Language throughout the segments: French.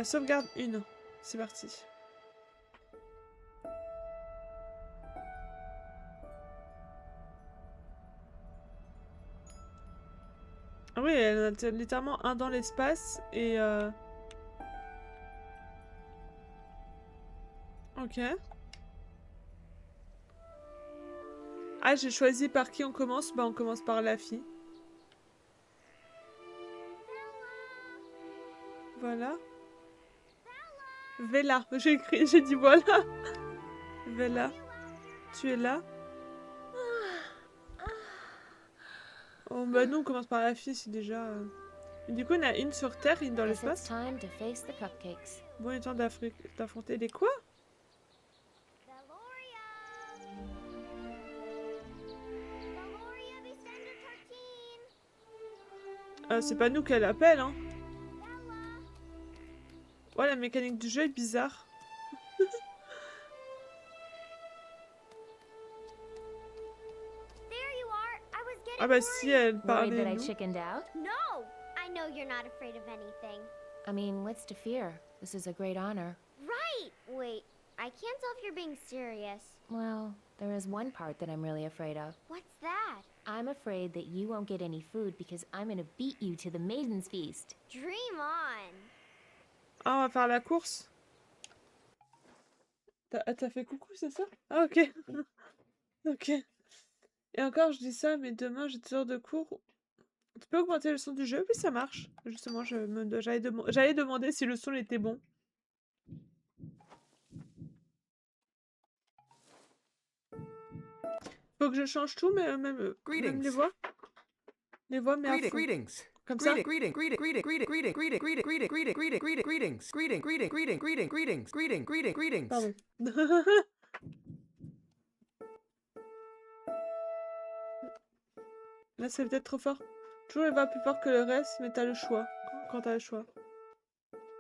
Sauvegarde 1. C'est parti. Ah oui, elle en a littéralement un dans l'espace et ok. Ah, j'ai choisi par qui on commence. Bah, on commence par la fille. Voilà. Vela. J'ai écrit, j'ai dit voilà. Vela. Tu es là? Oh, bah nous, on commence par la fille, c'est déjà... Et du coup, on a une sur Terre et une dans Guess it's l'espace. time to face the cupcakes. Bon, il est temps d'affronter les quoi? C'est pas nous qu'elle appelle, hein. Ouais, la mécanique du jeu est bizarre. There you are. I was Ah getting bah si, elle Worried parlait that I nous. chickened out? No, I know you're not afraid of anything. I mean, what's to fear? This is a great honor. Right. Wait, I can't tell if you're being serious. Well, there is one part that I'm really afraid of. What's that? I'm afraid that you won't get any food because I'm gonna beat you to the Maiden's Feast. Dream on. Ah, on va faire la course. T'as fait coucou, c'est ça? Ah, ok. Ok. Et encore, je dis ça, mais demain, j'ai 2 heures de cours. Tu peux augmenter le son du jeu? Oui, ça marche. Justement, j'allais demander si le son était bon. Faut que je change tout, mais même les Greetings. voix. Les voix, mais à fond. Greetings. Comme ça. Greetings. Pardon. Là, c'est peut-être trop fort. Toujours les voix plus fort que le reste, mais t'as le choix. Quand t'as le choix.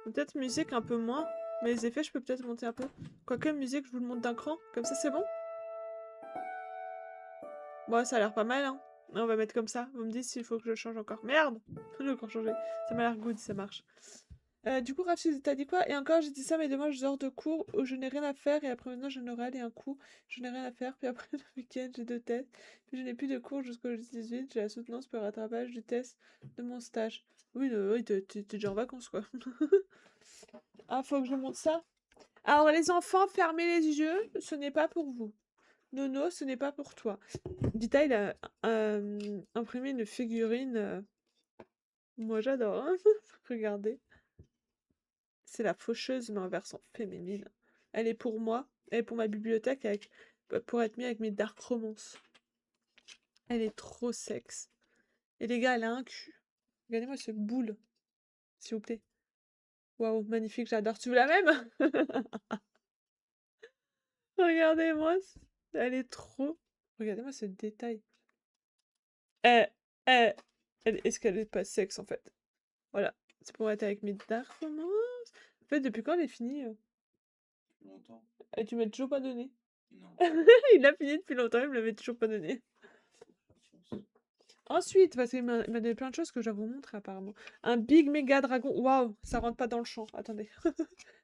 Peut-être musique un peu moins, mais les effets, je peux peut-être monter un peu. Quoique musique, je vous le monte d'un cran. Comme ça, c'est bon? Bon, ça a l'air pas mal, hein. On va mettre comme ça. Vous me dites s'il faut que je change encore. Merde! Je vais encore changer. Ça m'a l'air good, ça marche. Du coup, Rachid, t'as dit quoi? Et encore, j'ai dit ça, mais demain, je sors de cours où je n'ai rien à faire. Et après, maintenant, j'en aurai allé un coup. Je n'ai rien à faire. Puis après, le week-end, j'ai 2 tests. Puis je n'ai plus de cours jusqu'au 18. J'ai la soutenance pour le rattrapage du test de mon stage. Oui, oui, t'es déjà en vacances, quoi. Ah, faut que je monte ça? Alors, les enfants, fermez les yeux. Ce n'est pas pour vous. Nono, ce n'est pas pour toi. Vita, il a imprimé une figurine. Moi, j'adore, hein. Regardez. C'est la faucheuse, mais en version féminine. Elle est pour moi. Elle est pour ma bibliothèque pour être mise avec mes dark romances. Elle est trop sexe. Et les gars, elle a un cul. Regardez-moi ce boule, s'il vous plaît. Waouh, magnifique, j'adore. Tu veux la même? Regardez-moi. Elle est trop. Regardez-moi ce détail. Eh, eh, est-ce qu'elle est pas sexe en fait? Voilà. C'est pour être avec mes dark romances. En fait, depuis quand elle est finie? Longtemps. Et tu m'as toujours pas donné. Non. Il a fini depuis longtemps, il me l'avait toujours pas donné. Ensuite, parce qu'il m'a donné plein de choses que je vais vous montrer apparemment. Un big méga dragon. Waouh, ça rentre pas dans le champ. Attendez.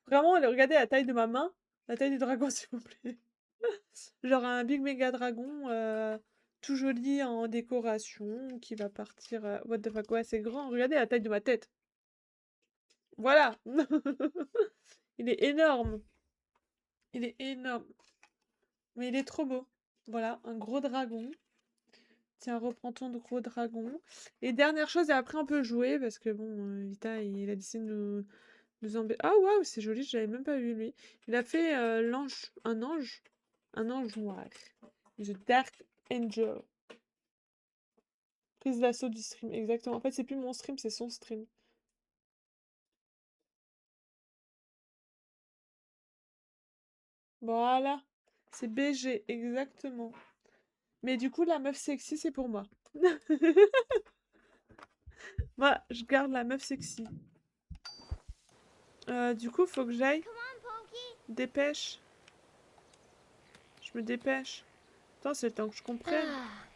Vraiment, regardez la taille de ma main. La taille du dragon, s'il vous plaît. Genre un big méga dragon tout joli en décoration qui va partir. What the fuck, ouais, c'est grand. Regardez la taille de ma tête. Voilà. Il est énorme. Il est énorme. Mais il est trop beau. Voilà, un gros dragon. Tiens, reprends ton gros dragon. Et dernière chose, et après on peut jouer, parce que bon, Vita, il a décidé de nous embêter. Ah waouh, c'est joli, je l'avais même pas vu lui. Il a fait l'ange, un ange noir. The Dark Angel. Prise d'assaut du stream, exactement. En fait, c'est plus mon stream, c'est son stream. Voilà. C'est BG, exactement. Mais du coup, la meuf sexy, c'est pour moi. Moi, je garde la meuf sexy. Du coup, faut que j'aille. Come on, Pokey. Dépêche. Je me dépêche. Attends, c'est le temps que je comprenne.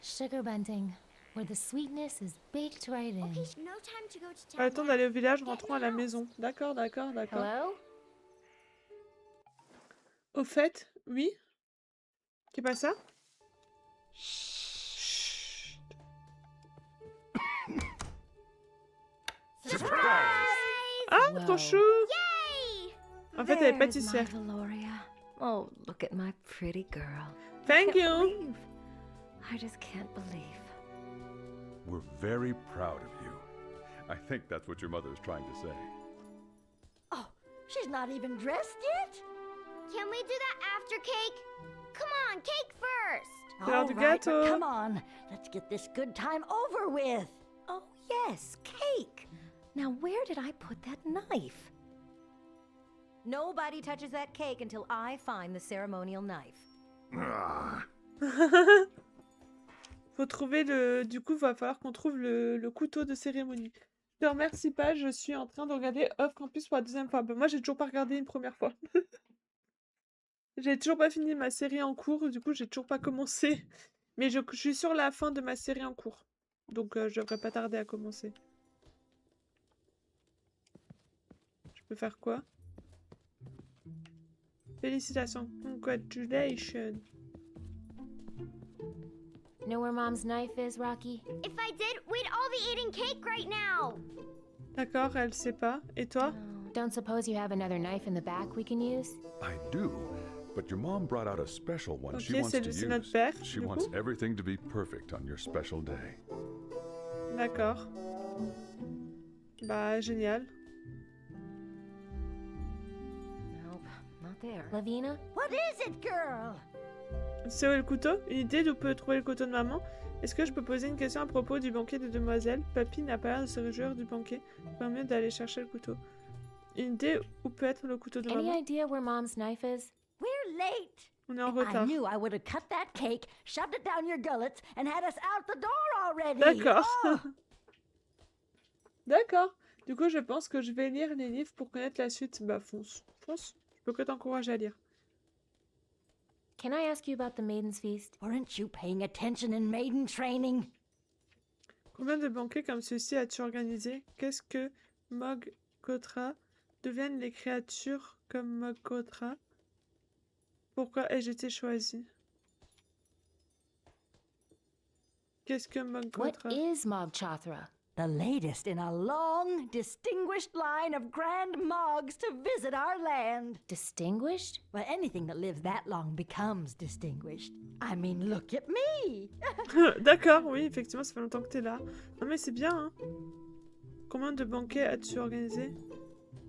Sugar bunting. where the sweetness is baked right in. Okay, no time to go to Pas le town temps now. d'aller au village, rentrons à la maison. D'accord, d'accord, d'accord. Hello? Au fait, oui? Qu'est pas ça? Ah, Wow. ton chou! Yay! En fait, elle est There's pâtissière. my Valoria. Oh, look at my pretty girl. Thank Can't you! believe. I just can't believe. We're very proud of you. I think that's what your mother is trying to say. Oh, she's not even dressed yet? Can we do that after cake? Come on, cake first! L'heure All du right, gâteau. but come on. Let's get this good time over with. Oh, yes, cake. Now, where did I put that knife? Nobody touches that cake until I find the ceremonial knife. Faut trouver le... Du coup, va falloir qu'on trouve le couteau de cérémonie. Je te remercie pas, je suis en train de regarder Off Campus pour la deuxième fois. Ben, moi, j'ai toujours pas regardé une première fois. J'ai toujours pas fini ma série en cours, du coup, j'ai toujours pas commencé. Mais je suis sur la fin de ma série en cours. Donc, je devrais pas tarder à commencer. Je peux faire quoi? Félicitations. Congratulations. Know where Mom's knife is, Rocky? If I did, we'd all be eating cake right now! D'accord, elle sait pas. Et toi? Don't suppose you have another knife in the back we can use? I do, but your mom brought out a special one she Ok, wants to c'est notre use. père, She du wants coup. everything to be perfect on your special day. D'accord. Bah, génial. Nope, not there. Lavina? What is it, girl? C'est où le couteau? Une idée d'où peut trouver le couteau de maman? Est-ce que je peux poser une question à propos du banquet des demoiselles? Papy n'a pas l'air de se réjouir du banquet. Il mieux d'aller chercher le couteau. Une idée où peut être le couteau de Any maman? idea where Mom's knife is? We're late. On est en If I retard. knew I would have cut that cake, shoved it down your gullets, and had us out the door already. D'accord. Oh, D'accord. Du coup, je pense que je vais lire les livres pour connaître la suite. Bah, fonce. Fonce. Je peux que t'encourager à lire. Can I ask you about the Maiden's Feast? weren't you paying attention in maiden training? Combien de banquets comme ceci as-tu organisé? Qu'est-ce que Mog Kotra deviennent les créatures comme Mog Kotra? Pourquoi ai-je été choisi? Qu'est-ce que Mog What Kotra? is Mog Chothra? The latest in a long, distinguished line of grand mogs to visit our land. Distinguished? Well, anything that lives that long becomes distinguished. I mean, look at me. D'accord, oui, effectivement, ça fait longtemps que t'es là. Non mais c'est bien, hein. Combien de banquets as-tu organisé?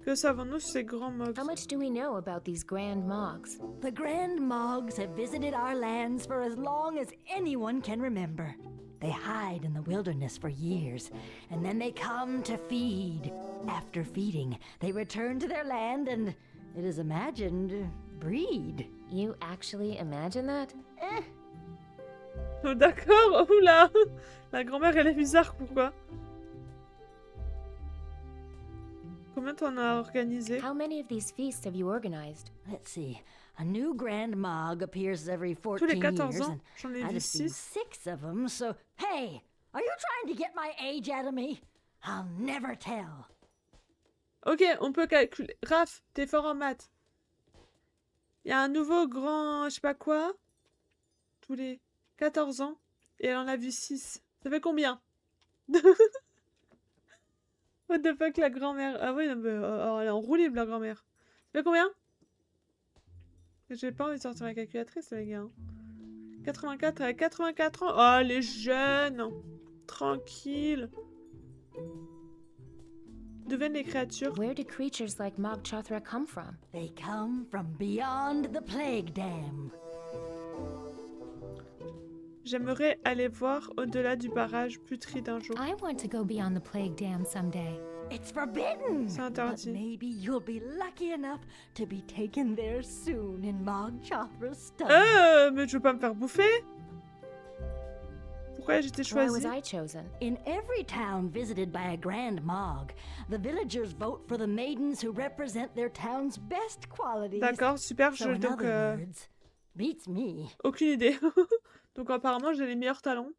Que savons-nous sur ces grands Mogs? How much do we know about these grand Mogs? The grand mogs have visited our lands for as long as anyone can remember. They hide in the wilderness for years, and then they come to feed. After feeding, they return to their land and, it is imagined, breed. You actually imagine that? Oh, d'accord, oula! La grand-mère, elle est bizarre, pourquoi? Combien t'en as organisé? How many of these feasts have you organized? Let's see. A new grand mog appears every Tous 14 les 14 years, ans, and j'en ai I've vu seen 6. 6 of them, so... Hey! Are you trying to get my age out of me? I'll never tell. Ok, on peut calculer. Raph, t'es fort en maths. Il y a un nouveau grand, je sais pas quoi, tous les 14 ans, et elle en a vu 6. Ça fait combien? What the fuck, la grand-mère? Ah oui, non, mais, elle est en roue libre, la grand-mère. Ça fait combien? J'ai pas envie de sortir la calculatrice, les gars. 84, elle a 84 ans. Oh, elle est jeune. Tranquille. D'où viennent les créatures? Where do creatures like Mog Chothra come from? They come from beyond the plague dam. J'aimerais aller voir au-delà du barrage putride un jour. I want to go beyond the plague dam someday. It's forbidden! C'est But interdit. maybe you'll be lucky enough to be taken there soon in Mog Chothra's stomach. Mais je veux pas me faire bouffer. Pourquoi j'ai été Why was choisie? I chosen? In every town visited by a grand mog, the villagers vote for the maidens who represent their town's best qualities. D'accord, super. So in Donc, other words, beats me. aucune idée. Donc apparemment, j'ai les meilleurs talents.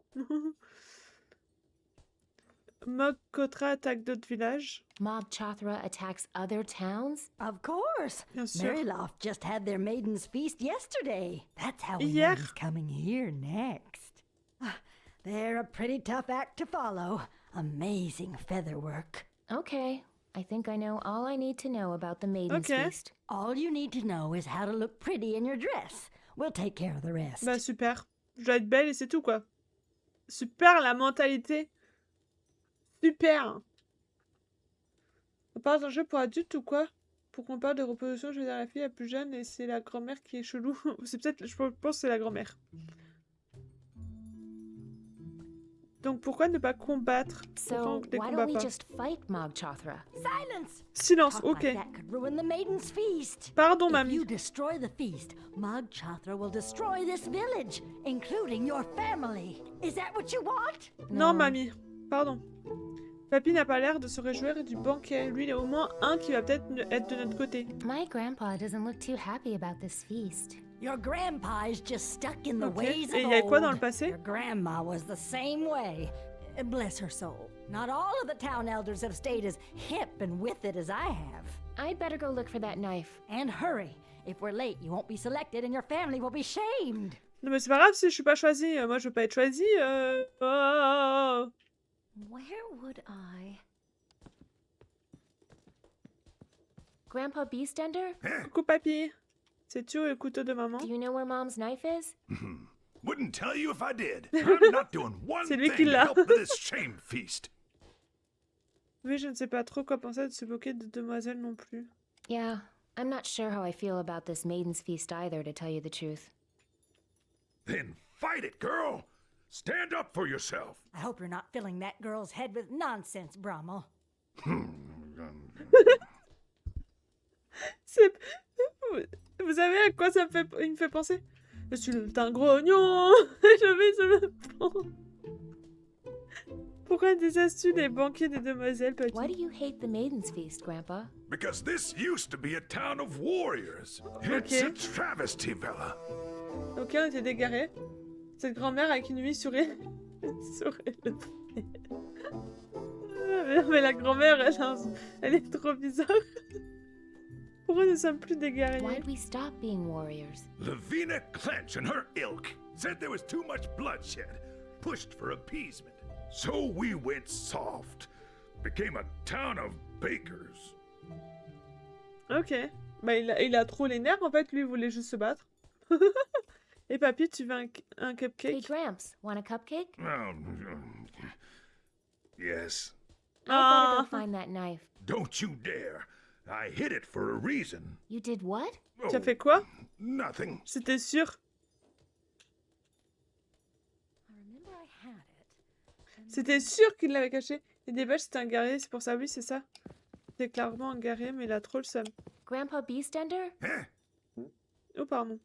Mog Kotra attaque d'autres villages. Mob Chothra attacks other towns? Of course. Bien sûr. Maryloft just had their Maiden's Feast yesterday. That's how we know Hier. he's coming here next. Ah, they're a pretty tough act to follow. Amazing featherwork. Okay, I think I know all I need to know about the Maiden's Okay. Feast. All you need to know is how to look pretty in your dress. We'll take care of the rest. Bah super. Je dois être belle et c'est tout quoi. Super la mentalité. Super. On parle d'un jeu pour adultes ou quoi? Pour qu'on parle de reproduction, je veux dire la fille la plus jeune et c'est la grand-mère qui est chelou. C'est peut-être, je pense que c'est la grand-mère. Donc pourquoi ne pas combattre? Pourquoi So, on les why combat don't we pas? just fight Mog Chothra? Silence! Silence, Talk ok. like that could ruin the Maiden's Feast. Pardon If mamie. you destroy the feast, Mog Chothra will destroy this village, including your family. Is that what you want? Non mamie. Pardon. Papy n'a pas l'air de se réjouir du banquet. Lui, il est au moins un qui va peut-être être de notre côté. My grandpa doesn't look too happy about this feast. Your grandpa is just stuck in the Ok. ways of Et il y a quoi dans old. le passé? Your grandma was the same way. Bless her soul. Not all of the town elders have stayed as hip and with it as I have. I'd better go look for that knife. And hurry. If we're late, you won't be selected and your family will be shamed. Non mais c'est pas grave si je suis pas choisie. Moi je veux pas être choisie. Oh. Where would I? Grandpa Beastender? Coucou papy. Sais-tu où est le couteau de maman? Do you know where Mom's knife is? Wouldn't tell you if I did. I'm not doing one C'est thing lui qui to l'a. help this shame feast. Oui, je ne sais pas trop quoi penser de ce bouquet de demoiselles non plus. Yeah, I'm not sure how I feel about this Maiden's Feast either, to tell you the truth. Then fight it, girl. Stand up for yourself. I hope you're not filling that girl's head with nonsense, Brommel. C'est... Vous savez à quoi ça me fait... il me fait penser? Je suis un grognon. Je vais sur le pont. Pourquoi détestes-tu les banquets des demoiselles, papy? Why do you hate the Maiden's Feast, Grandpa? Because this used to be a town of warriors. It's Okay. a travesty, Bella. Ok, on était dégarés. Cette grand-mère avec une nuit sur le mais la grand-mère, elle est trop bizarre. Pourquoi nous ne sommes plus dégarés? Why'd we stop being warriors? Lavina Clench and her ilk said there was too much bloodshed, pushed for appeasement. So we went soft. Became a town of bakers. Ok. Bah il a trop les nerfs en fait, lui il voulait juste se battre. Et papy, tu veux un Hey, cupcake? Gramps, want a cupcake? Yes. I'd better Ah. go find that knife. Don't you dare. I hid it for a reason. You did what? Tu as fait quoi? Nothing. J'étais sûre. I remember I had it. C'était sûr qu'il l'avait caché. Et des bêches, c'était un guerrier, c'est pour ça, oui, c'est ça. C'est clairement un guerrier, mais il a trop le seum. Grandpa Beastender? Huh? Oh, pardon.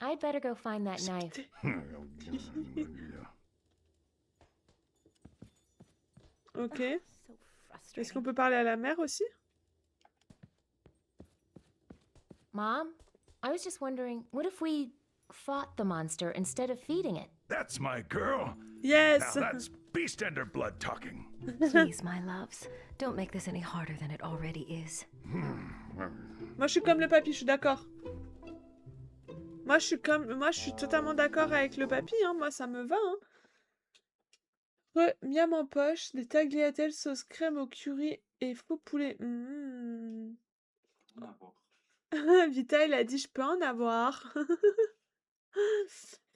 I'd better go find that knife. Ok. So Est-ce frustrating. qu'on peut parler à la mère aussi? Mom, I was just wondering, what if we fought the monster instead of feeding it? That's my girl. Yes! Now that's Beastender blood talking. Please, my loves, don't make this any harder than it already is. Moi, je suis comme le papy, je suis d'accord. Moi, je suis totalement d'accord avec le papy, hein. Moi, ça me va, hein. Miam en poche, des tagliatelles sauce crème au curry et faux poulet. N'importe. Vita, il a dit, je peux en avoir.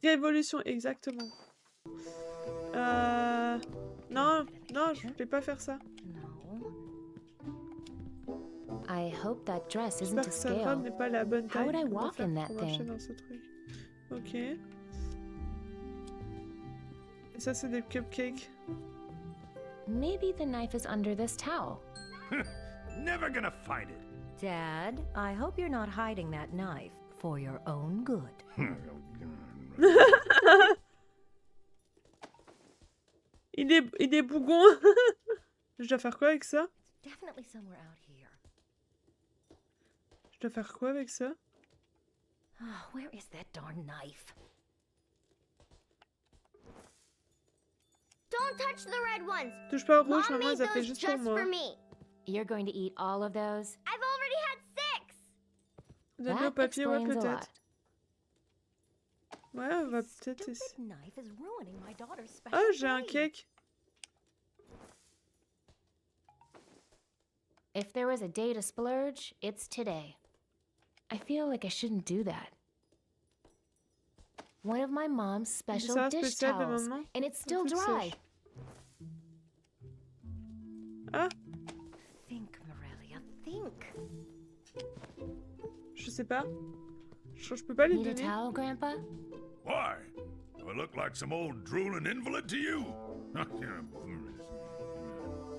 Révolution, exactement. Non, non, je vais pas faire ça. No. I hope that dress isn't J'espère to que sa robe scale. n'est pas la bonne How taille. would I Comment walk faire in that pour marcher thing? dans ce truc? Ok. Et ça, c'est des cupcakes. Maybe the knife is under this towel. Never gonna find it. Dad, I hope you're not hiding that knife for your own good. Il est bougon. Je dois faire quoi avec ça? Definitely somewhere out here. Je dois faire quoi avec ça? Ah, where is that darn knife? Don't touch the red ones. Touche pas au Mom rouge, maman, made ils a fait those juste pour just moi. for me. You're going to eat all of those? I've already had 6. Donner au That papier, ouais, explains a peut-être. lot. Ouais, on va This peut-être stupid essayer. knife is ruining my daughter's special Oh, j'ai un day. cake. If there was a day to splurge, it's today. I feel like I shouldn't do that. One of my mom's special ça dish spécial de towels, maman. and it's Un still truc dry. sèche. Ah, Think, Morelia, think. je sais pas. Je peux pas lui Need a donner. towel, Grandpa? Why? Do I look like some old drooling invalid to you?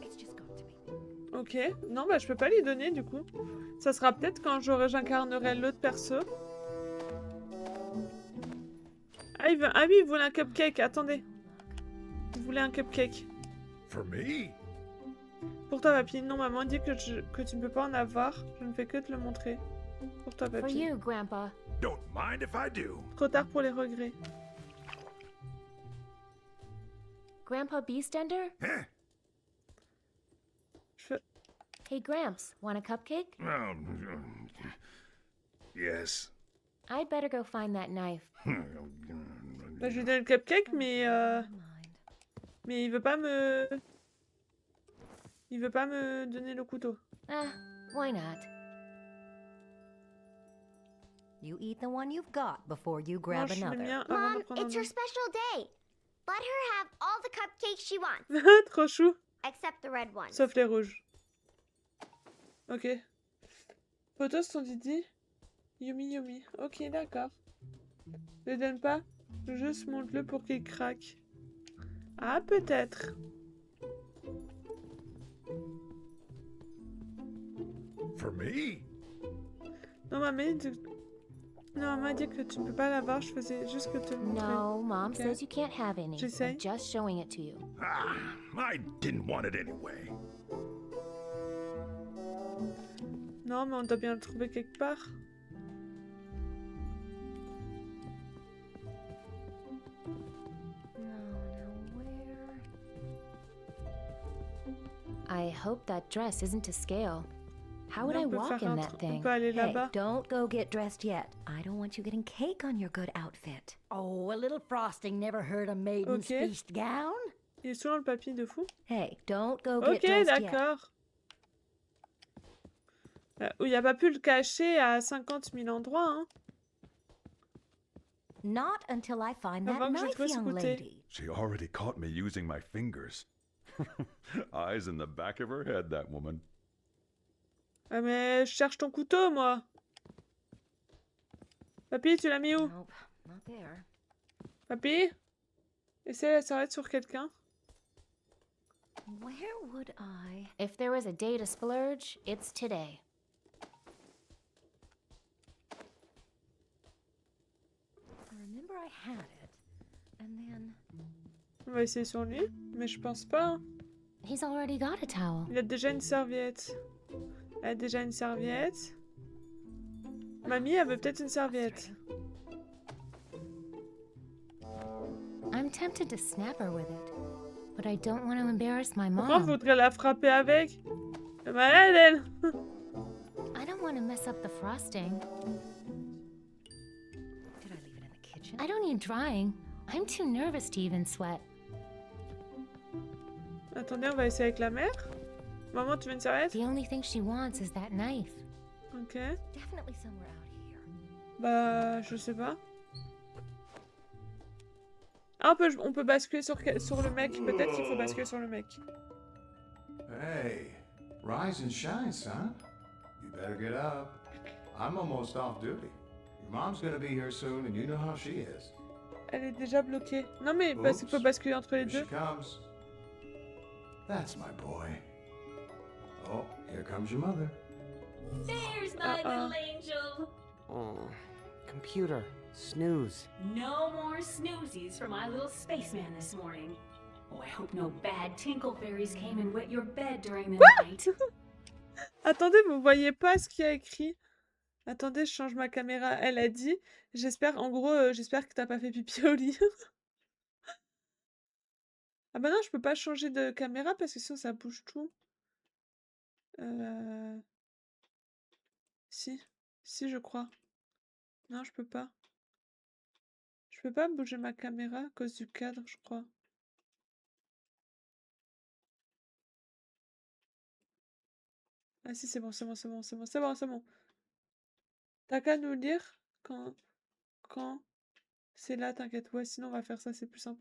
It's just got to be. Ok. Non, bah je peux pas lui donner du coup. Ça sera peut-être quand j'incarnerai l'autre perso. Ah, ah oui, il voulait un cupcake. Attendez. Il voulait un cupcake. For me? Pour toi, papy. Non, maman dit que tu ne peux pas en avoir. Je ne fais que te le montrer. Pour toi, For papy. you, Grandpa. Don't mind if I do. Trop tard pour les regrets. Grandpa Beastender? Huh? Je fais... Hey, Gramps, want a cupcake? Yes. I'd better go find that knife. Bah, je lui donne le cupcake, mais il veut pas me... Il veut pas me donner le couteau. Ah, why not? You eat the one you've got before you grab Mange le another. mien avant Mom, de prendre it's un her special day. Let her have all the cupcakes she wants, autre. Trop chou. except the red ones. Sauf les rouges. Ok. Photos ton Didi. Yumi Yumi. Ok, d'accord. Ne donne pas. Juste monte-le pour qu'il craque. Ah, peut-être. For me? Non, maman a dit que tu ne peux pas l'avoir. Je faisais juste que te le montrer. No, Mom Okay. says you can't have any. J'essaye. I'm just showing it to you. Ah, I didn't want it anyway. Non, mais on doit bien le trouver quelque part. I hope that dress isn't to scale. How would Mais I on peut walk faire in un that On thing? peut aller Hey, là-bas. don't go get dressed yet. I don't want you getting cake on your good outfit. Oh, a little frosting never hurt a maiden's Okay. feast gown. Il est sous dans le papier de fou. Hey, don't go get Ok, dressed yet. d'accord. Il a pas pu le cacher à 50 000 endroits, hein. Not until I find that Avant que je knife, trouve ce young goûter. lady. She already caught me using my fingers. Eyes in the back of her head, that woman. Ah, mais je cherche ton couteau, moi. Papy, tu l'as mis où? Nope, not there. Papy? Essaye la serviette sur quelqu'un. Where would I? If there was a day to splurge, it's today. I remember I had it, and then On va essayer sur lui, mais je pense pas. Hein. He's already got a towel. Il a déjà une serviette. Elle a déjà une serviette. Mamie, elle veut peut-être une serviette. I'm tempted to snap her with it, but I don't want to embarrass my Pourquoi mom. faudrait la frapper avec? Elle est malade, elle. I don't want to mess up the frosting. did I leave it in the kitchen? I don't need drying. I'm too nervous to even sweat. Attendez, on va essayer avec la mère. Maman, tu veux une serviette? The only thing she wants is that knife. Ok. Definitely somewhere out here. Bah, je sais pas. Ah, on peut basculer sur le mec. Peut-être qu'il faut basculer sur le mec. Hey, rise and shine, son. You better get up. I'm almost off duty. Your mom's gonna be here soon, and you know how she is. Elle est déjà bloquée. Non, mais parce qu'il faut basculer entre les Here deux. she comes. That's my boy. Oh, here comes your mother. There's my Uh-uh. little angel. Oh, computer, snooze. No more snoozies for my little spaceman this morning. Oh, I hope no bad tinkle fairies came and wet your bed during the night. Attendez, vous voyez pas ce qu'il y a écrit? Attendez, je change ma caméra. Elle a dit, j'espère, en gros, j'espère que t'as pas fait pipi au lit. Ah bah non, je peux pas changer de caméra parce que sinon ça bouge tout. Euh... Si. Si, je crois. Non, je peux pas. Je peux pas bouger ma caméra à cause du cadre, je crois. Ah si, c'est bon, c'est bon, c'est bon, c'est bon, c'est bon, c'est bon. T'as qu'à nous dire quand c'est là, t'inquiète. Ouais, sinon on va faire ça, c'est plus simple.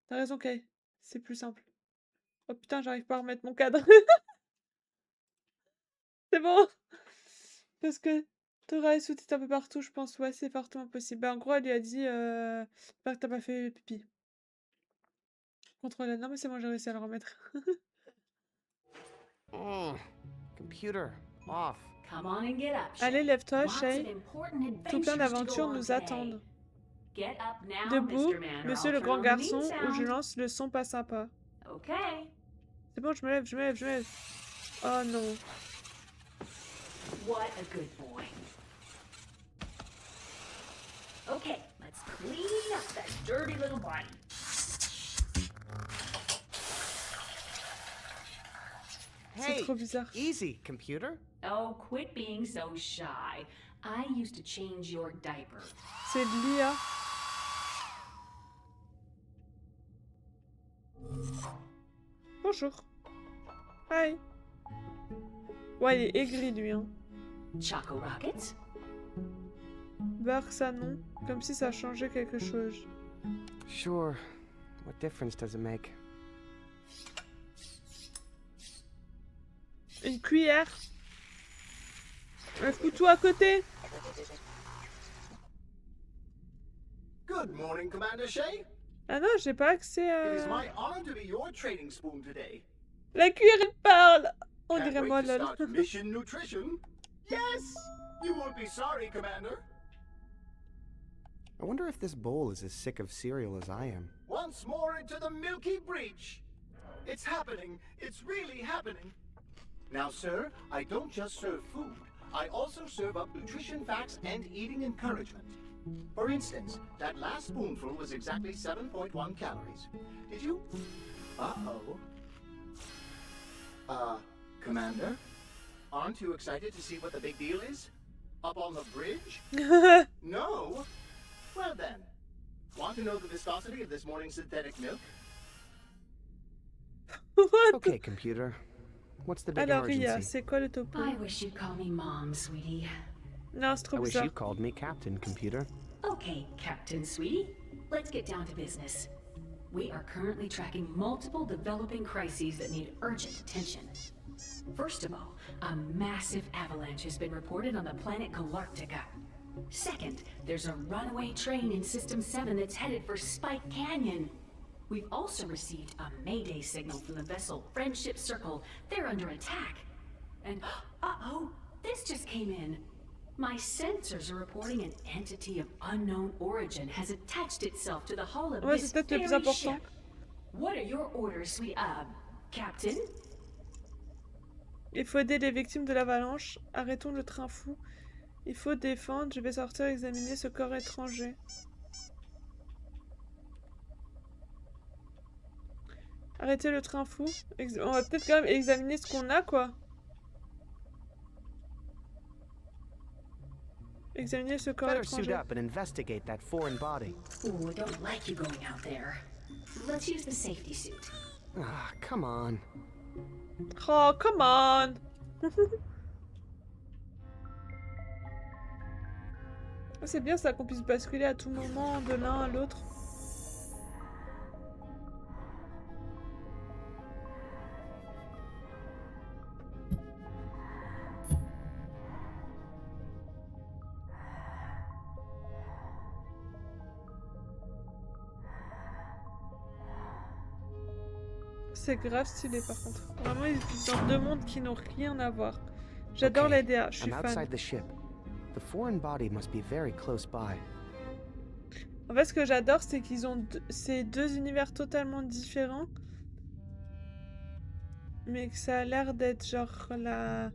T'as raison, Kay. C'est plus simple. Oh putain, j'arrive pas à remettre mon cadre. C'est bon. Parce que t'auras les sous-titres un peu partout, je pense. Ouais, c'est fortement possible. Bah, en gros, elle lui a dit j'espère que t'as pas fait pipi. Contrôle. Non, mais c'est bon, j'ai réussi à le remettre. Computer, off. Come on and get up, Allez, Shay. lève-toi, Lots of Shay. important Tout plein adventures to go d'aventures on nous today. attendent. Get up now, Debout, Mr. Man, or monsieur I'll le turn grand on the garçon, mean ou je sound. lance le son pas sympa. Okay. C'est bon, je me lève, je me lève, je me lève. Oh non. What a good boy. Okay, let's clean up that dirty little body. C'est Hey, trop bizarre. easy, computer. Oh, quit being so shy. I used to change your diaper. C'est de l'IA. Bonjour. Hi. Ouais, il est aigri, lui, hein. Choco Rockets? Beurre, ça non. Comme si ça changeait quelque chose. Sure. What difference does it make? Une cuillère. Un couteau à côté. Good morning, Commander Shay. Ah non, j'ai pas accès It is à... my honor to be your trading spoon today. La cuillère, elle parle. On Can't dirait wait moi, to lol. start Mission Nutrition. Yes! You won't be sorry, Commander. I wonder if this bowl is as sick of cereal as I am. Once more into the Milky Breach. It's happening. It's really happening. Now, sir, I don't just serve food. I also serve up nutrition facts and eating encouragement. For instance, that last spoonful was exactly 7.1 calories. Did you? Uh-oh. Commander? Aren't you excited to see what the big deal is? Up on the bridge? No? Well then, want to know the viscosity of this morning's synthetic milk? What? Okay, computer. What's the big Alors, Ria, emergency? c'est quoi le topo? I wish you'd call me Mom, sweetie. Non, c'est I trop wish bizarre. you called me Captain, computer. Okay, Captain Sweetie, let's get down to business. We are currently tracking multiple developing crises that need urgent attention. First of all, a massive avalanche has been reported on the planet Galarctica. Second, there's a runaway train in System 7 that's headed for Spike Canyon. We've also received a Mayday signal from the vessel Friendship Circle. They're under attack. And, uh-oh, this just came in. My sensors are reporting an entity of unknown origin has attached itself to the hull of Ouais, this c'est peut-être le plus very important. ship. What are your orders, sweet, Captain? Il faut aider les victimes de l'avalanche. Arrêtons le train fou. Il faut défendre. Je vais sortir et examiner ce corps étranger. Arrêtez le train fou. On va peut-être quand même examiner ce qu'on a, quoi. Examiner ce corps Better suit étranger. up and investigate that foreign body. Ooh, I don't like you going out there. Let's use the safety suit. Ah, come on. Oh, come on! C'est bien ça qu'on puisse basculer à tout moment de l'un à l'autre. C'est grave stylé par contre. Vraiment, ils vivent dans deux mondes qui n'ont rien à voir. J'adore Okay, les DA, je suis I'm fan. outside the ship. The foreign body must be very close by. En fait, ce que j'adore, c'est qu'ils ont ces deux univers totalement différents. Mais que ça a l'air d'être genre la...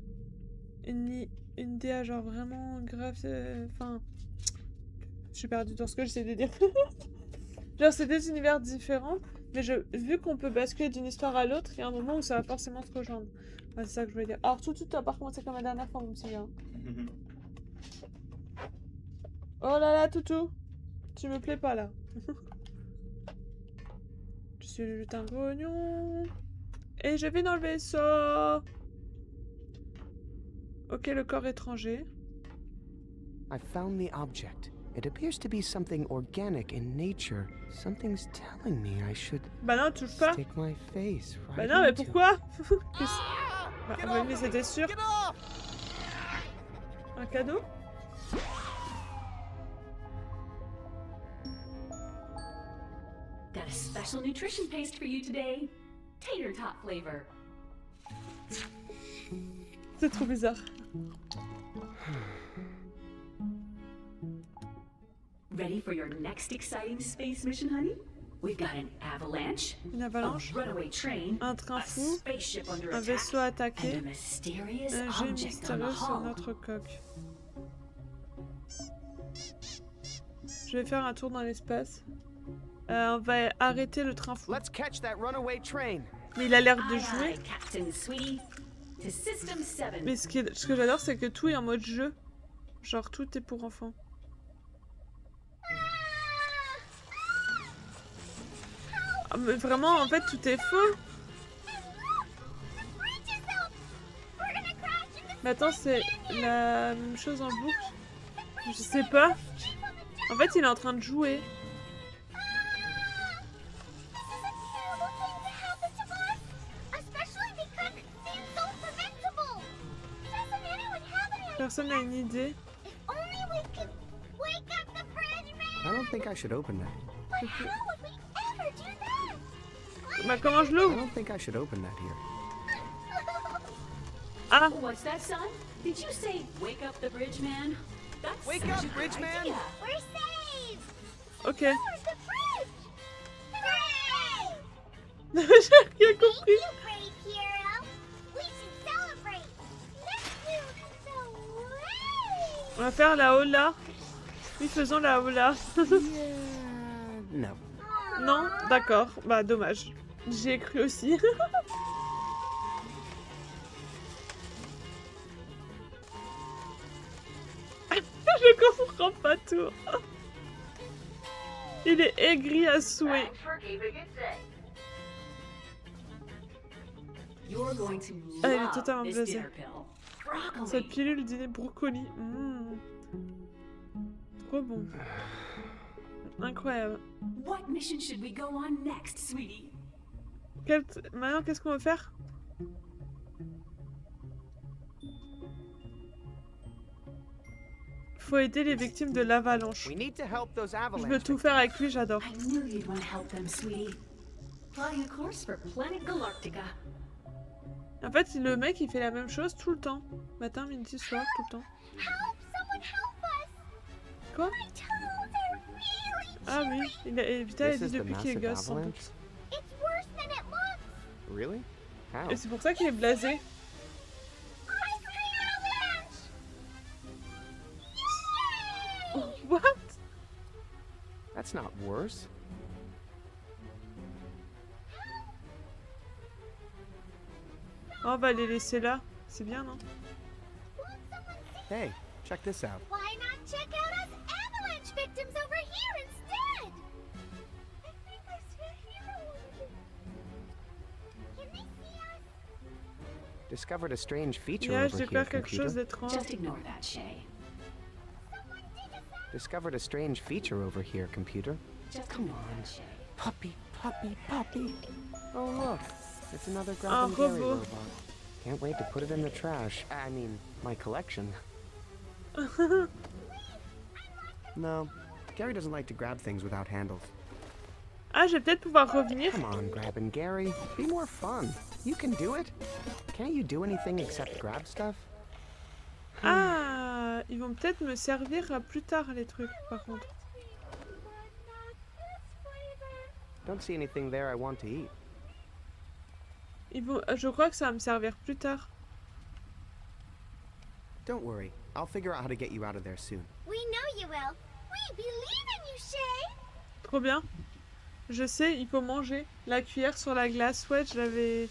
Une DA genre vraiment grave... Enfin... Je suis perdue dans ce que j'essaie de dire. Genre, c'est deux univers différents, mais vu qu'on peut basculer d'une histoire à l'autre, il y a un moment où ça va forcément se rejoindre. Ouais, c'est ça que je voulais dire. Alors, tout t'as pas recommencé comme la dernière fois, je me souviens. Oh là là, Toutou! Tu me plais pas, là. Je suis le lutin grognon. Et je vais dans le vaisseau. Ok, le corps étranger. I found the object. It appears to be something organic in nature. Something's telling me I should Bah non, touche pas. stick my face Bah right non, mais into it. pourquoi? Bah, mais c'était sûr. Un cadeau? Got a special nutrition paste for you today. Tater tot flavor. C'est trop bizarre. Ready for your next exciting space mission, honey? We've got an avalanche, Une avalanche, a runaway train, un train a fou, spaceship under un attack, vaisseau attaqué, and a mysterious un jet object on the mystérieux sur hull. notre coque. Je vais faire un tour dans l'espace. On va arrêter le train fou. Let's catch that runaway train. Mais il a l'air de Aye, jouer. aye, Captain Sweetie. To System 7. Mais ce que j'adore, c'est que tout est en mode jeu. Genre, tout est pour enfants. Ah, mais vraiment, en fait, tout est faux. Mais attends, c'est la même chose en boucle. Je sais pas. En fait, il est en train de jouer. Personne n'a une idée. I don't think I should open that. Bah comment je I l'ouvre? don't think I should open that here. Ah, What's that, son? Did you say wake up the bridge man? That's Wake such up, a good bridge man! idea. We're saved! ok. The bridge! Hooray! J'ai rien compris. You brave hero! We should celebrate! Let's do the way! On va faire la hola. Oui, faisons la hola. No. Non? D'accord. Bah, dommage. J'y ai cru aussi. Je comprends pas tout. Il est aigri à souhait. You're going to Ah, il est love totalement this blasé. dinner pill. Broccoli. Cette pilule dîner brocoli. Mmh. Trop bon. Incroyable. What mission should we go on next, sweetie? Maintenant, qu'est-ce qu'on va faire? Faut aider les victimes de l'avalanche. We need to help those Je avalanche. veux tout faire avec lui, j'adore. I knew you'd want to help them, sweetie. Plotting a course for Planet Galactica. En fait, le mec, il fait la même chose tout le temps. Matin, midi, soir, tout le temps. Help! Someone help us! Quoi? My toes are really Ah oui, Vita a This dit is the depuis qu'il est massive gosse, sans avalanche? doute. It's worse than it looks! Really? How? Et c'est pour ça qu'il est blasé. Ice cream avalanche! Yay! What? That's not worse. Oh, on va les laisser là. C'est bien, non? Won't someone see? Hey, check this out. Why not check out us avalanche victims over here instead? I think I see a hero over here. Can they see us? Discovered a strange feature Yeah, over j'ai here, peur quelque computer. chose d'étrange. Just ignore that, Shay. Someone dig us out! Discovered a strange feature over here, computer. Just Come ignore on. that, Shay. Puppy, puppy, puppy. Oh, look. It's another Un Grab and Gary robot. robot. Can't wait to put it in the trash. I mean, my collection. No, Gary doesn't like to grab things without handles. Ah, je vais peut-être pouvoir revenir. Come on, Grab and Gary. Be more fun. You can do it. Can't you do anything except grab stuff? Ah, ils vont peut-être me servir à plus tard, les trucs, par contre. Don't see anything there I want to eat. Je crois que ça va me servir plus tard. Don't worry. I'll figure out how to get you out of there soon. We know you will. We believe in you, Shay! Trop bien. Je sais, il faut manger. La cuillère sur la glace, ouais, je l'avais...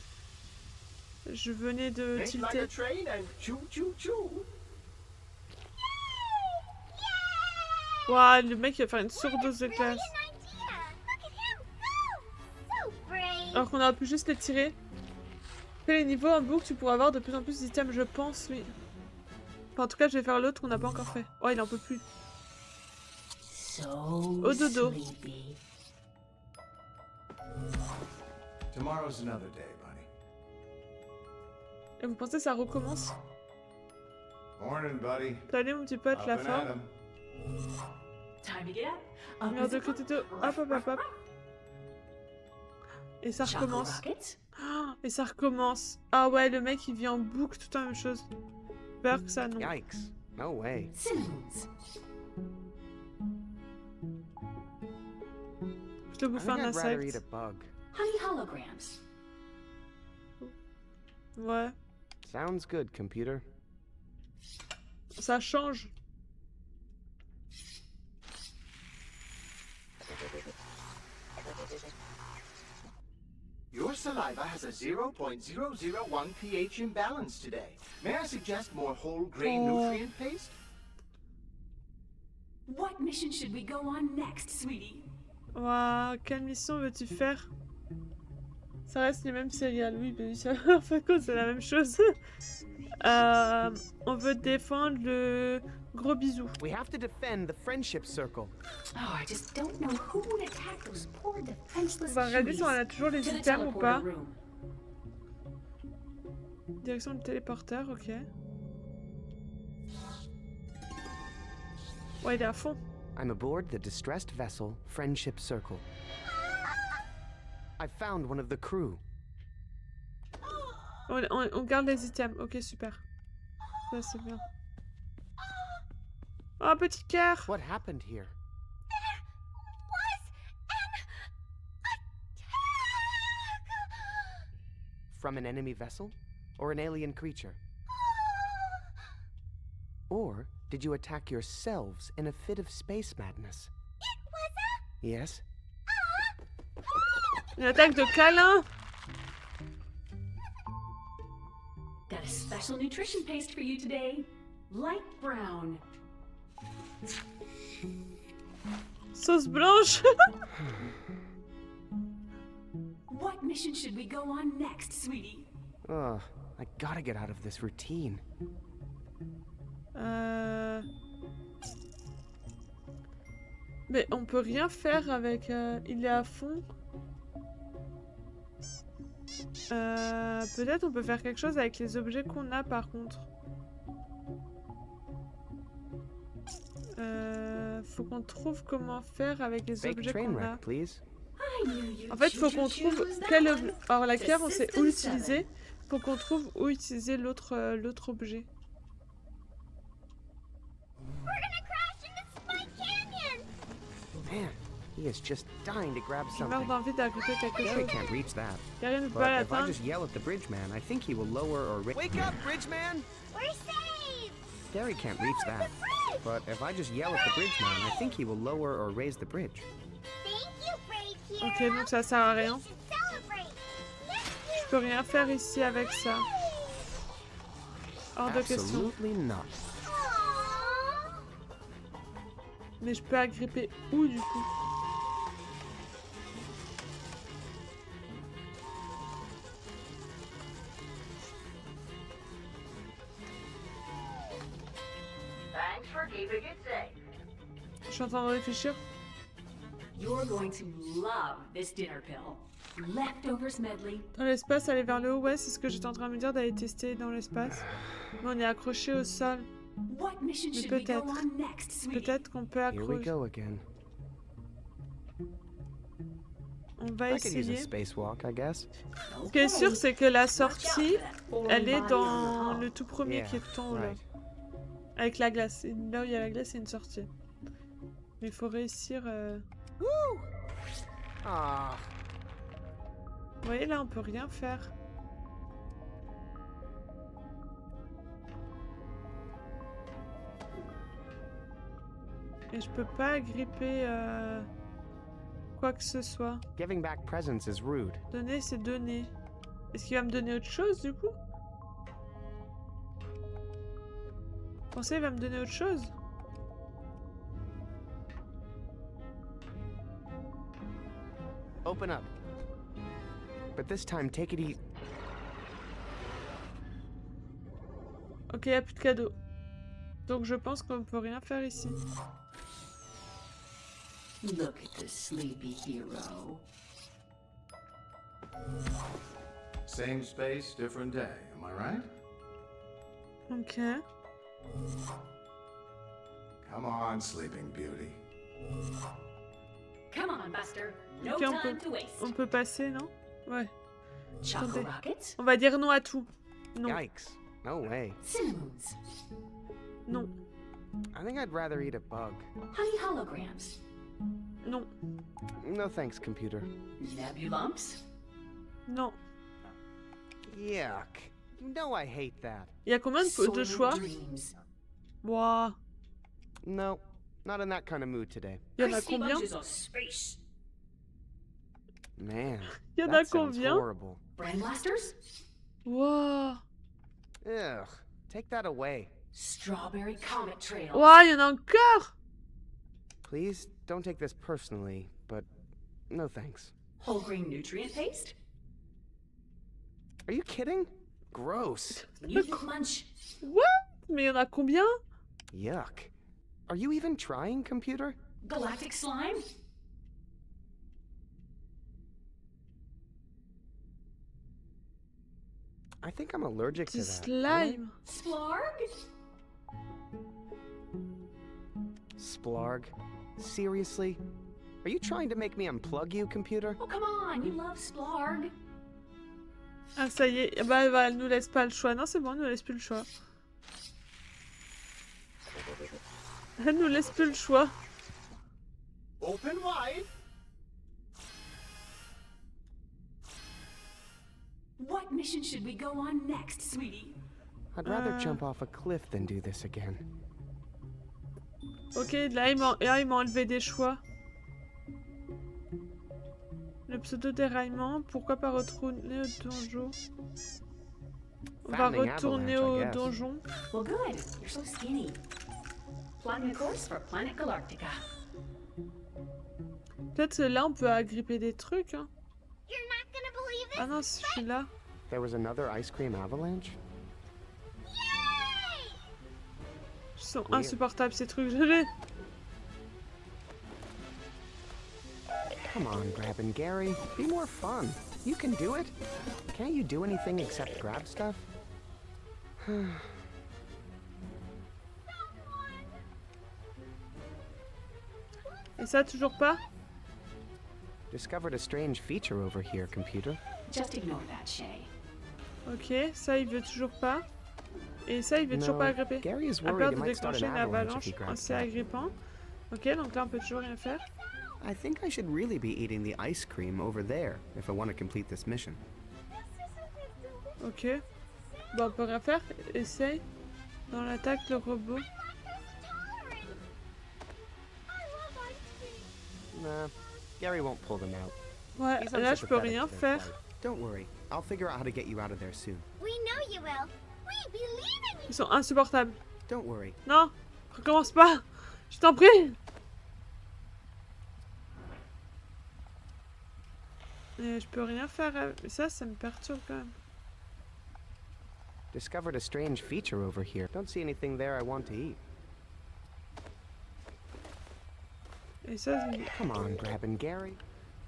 Je venais de Think like a tilter. train and choo choo choo. Waouh, le mec il va faire une surdose de glace. Alors qu'on aurait pu juste les tirer. Fais les niveaux en boucle, tu pourras avoir de plus en plus d'items, je pense, oui. Enfin, en tout cas, je vais faire l'autre qu'on n'a pas encore fait. Oh, il en peut plus. Au dodo. Tomorrow's another day, buddy. Et vous pensez que ça recommence? Morning, buddy. Salut mon petit pote, Up la and forme. at 'em. Time to get up. Up Merde is de a crotito. Hop, hop, hop, hop. Et ça Choco recommence. rockets. Ah, et ça recommence. Ah ouais, le mec il vit en boucle, tout la même chose. Peur que ça, non. Yikes. No way. Cinnamons. Je te I bouffe think un I'd rather eat insecte. a bug. Honey holograms. Ouais, Sounds good, computer. ça change. Your saliva has a 0.001 pH imbalance today. May I suggest more whole grain Oh. nutrient paste? What mission should we go on next, sweetie? Waouh, quelle mission veux-tu faire? Ça reste les mêmes céréales, oui, mais ça, en fin de compte, c'est la même chose. On veut défendre le gros bisou. We have to defend the friendship circle. Oh, I just don't know who would attack those poor On defenseless va regarder si on cuties. a toujours les To the items ou teleporter pas. room. Direction du téléporteur, ok. Ouais, il est à fond. I'm aboard the distressed vessel Friendship Circle. I found one of the crew. On garde les items, ok, super. Ça, c'est bien. Oh, petit cœur! What happened here? From an enemy vessel? Or an alien creature? Or did you attack yourselves in a fit of space madness? Yes? Une attaque de câlin! Got a special nutrition paste for you today. Light brown. Sauce blanche! What mission should we go on next, sweetie? Ugh, I gotta get out of this routine. Mais on peut rien faire avec... il est à fond. Peut-être on peut faire quelque chose avec les objets qu'on a par contre. Faut qu'on trouve comment faire avec les Fake objets train qu'on a. wreck, please. I knew you'd En fait, faut qu'on choose trouve that quel one. objet... Alors la cuillère, on sait où System l'utiliser. Faut qu'on trouve où utiliser l'autre objet. We're gonna crash into Spike Canyon! Man, he is just dying to grab Je meurs something. d'envie d'agripper quelque Gary chose. can't reach that. Gary ne peut But pas if I l'atteindre. just yell at the bridge man, I think he will lower or raise. Wake up, bridge man! We're saved! Gary can't reach that. But if I just yell at the bridge man, I think he will lower or raise the bridge. Thank you, Brave Hero! Ok, donc ça sert à rien. We should celebrate! Je peux rien faire ici avec ça. Hors de question. Absolutely not. Aww. Mais je peux agripper où du coup? Thanks for keeping it safe. Je suis en train de réfléchir. You're going to love this dinner pill. Leftovers medley. Dans l'espace, aller vers le haut, ouais, c'est ce que j'étais en train de me dire d'aller tester dans l'espace. Mais on est accroché au sol. What mission Mais should we go peut-être. on next, sweetie? Peut-être qu'on peut Here we accrocher. go again. On va I could use a essayer. spacewalk, I guess. Ce qui est sûr, c'est que la Watch out sortie, for that elle est foreign dans body. le tout premier Yeah, qui est tout en haut, là. right. Avec la glace. Et là où il y a la glace, c'est une sortie. Mais il faut réussir... Ah, Vous voyez, là, on peut rien faire. Et je peux pas agripper... quoi que ce soit. Giving back presents is rude. Donner, c'est donner. Est-ce qu'il va me donner autre chose, du coup? Vous pensez qu'il va me donner autre chose? Open up. But this time, take it easy. Ok, y'a plus de cadeaux. Donc je pense qu'on peut rien faire ici. Look at the sleepy hero. Same space, different day. Am I right? Ok. Come on, Sleeping Beauty. Come on, Buster. No Ok, time to waste. on peut passer, non? Ouais. Choco Attendez. rockets? On va dire non à tout. Non. Yikes. No way. Cinnamons? Non. I think I'd rather eat a bug. Honey holograms? Non. No thanks, computer. Nebulumps? Non. Yuck. You know I hate that. Il y a combien de Soylent choix? Dreams? Wouah. No, not in that kind of mood today. Il y en a Crispy combien? bunches of space? Man, Il y en a that sounds combien? horrible. Brand blasters? Wouah. Ugh, take that away. Strawberry comet trails? Wouah, il y en a encore. Please don't take this personally, but no thanks. Whole grain nutrient paste? Are you kidding? Gross. Mutant munch? What? Mais il y en a combien? Yuck. Are you even trying, computer? Galactic slime? I think I'm allergic to Du that. aren't I? slime. Splarg? Splarg? Seriously? Are you trying to make me unplug you, computer? Oh, come on, you love Splarg. Ah, ça y est. Bah, elle nous laisse pas le choix. Non, c'est bon, elle nous laisse plus le choix. Elle nous laisse plus le choix. Open wide. What mission should we go on next, sweetie? I'd rather jump off a cliff than do this again. Ok, là, il m'a enlevé des choix. Le pseudo-déraillement. Pourquoi pas retourner au donjon? On va Fattening retourner avalanche, I au guess. donjon. Well, good. You're so skinny. Plotting a course for Planet Galactica. Peut-être là, on peut agripper des trucs. Hein. You're not gonna believe it. Ah non, je suis là. There was another ice cream avalanche? Yay! Ils sont Weird. insupportables ces trucs. Je Come on, Grab and Gary. Be more fun. You can do it. Can't you do anything except grab stuff? Et ça, toujours pas? Discovered a strange feature over here, computer. Just ignore that, Shay. Ok, ça, il veut toujours pas. Et ça, il veut toujours No, pas agripper. Gary is À worried peur it de might start déclencher an une avalanche if avalanche he grabs assez that. agrippant. Ok, donc là, on peut toujours rien faire. I think I should really be eating the ice cream over there if I want to complete this mission. Ok. Bon, on peut rien faire. Essaye. Dans l'attaque, le robot. Nah, Gary won't pull them out. Ouais, He's là, je peux unsympathetic rien to their faire. plight. Don't worry, I'll figure out how to get you out of there soon. We know you will. We believe in you. Ils sont insupportables. Don't worry. Non, recommence pas. Je t'en prie. Et je peux rien faire. Ça me perturbe quand même. Discovered a strange feature over here. Don't see anything there I want to eat. Et ça, Come on, Grab and Gary.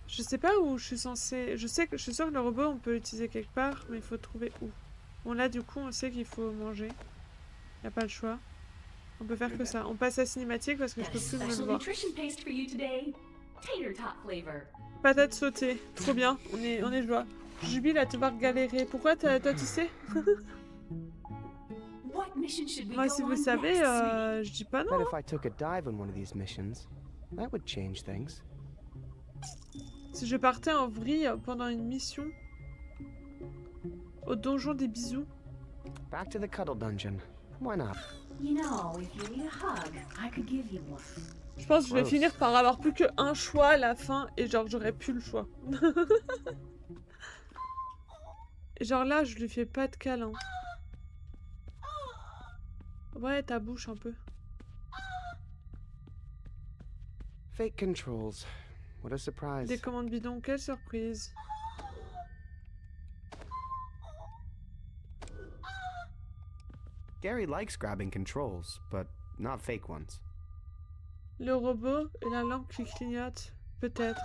je sais pas où je suis censée. Je sais que je suis sûre que le robot on peut l'utiliser quelque part, mais il faut trouver où. Bon là du coup on sait qu'il faut manger. Y a pas le choix. On peut faire que ça. On passe à la cinématique parce que je Got peux a plus me le special voir. nutrition paste for you today. Tater tot flavor. Patate sautée. Trop bien. On est joie. Jubile à te voir galérer. Pourquoi toi tu sais? What mission should we Moi go si on vous savez, next, sweetie? je dis pas Bet non. if I took a dive on one of these missions, that would change things. Si je partais en vrille pendant une mission au donjon des bisous. Back to the Cuddle Dungeon. Why not? You know, if you need a hug, I could give you one. Je pense que je vais Gross. finir par avoir plus qu'un choix à la fin et genre j'aurais plus le choix. Et genre là, je lui fais pas de câlin. Ouais, ta bouche un peu. Fake controls. What a surprise. Des commandes bidons, quelle surprise. Gary likes grabbing controls, but not fake ones. Le robot et la lampe qui clignote, peut-être.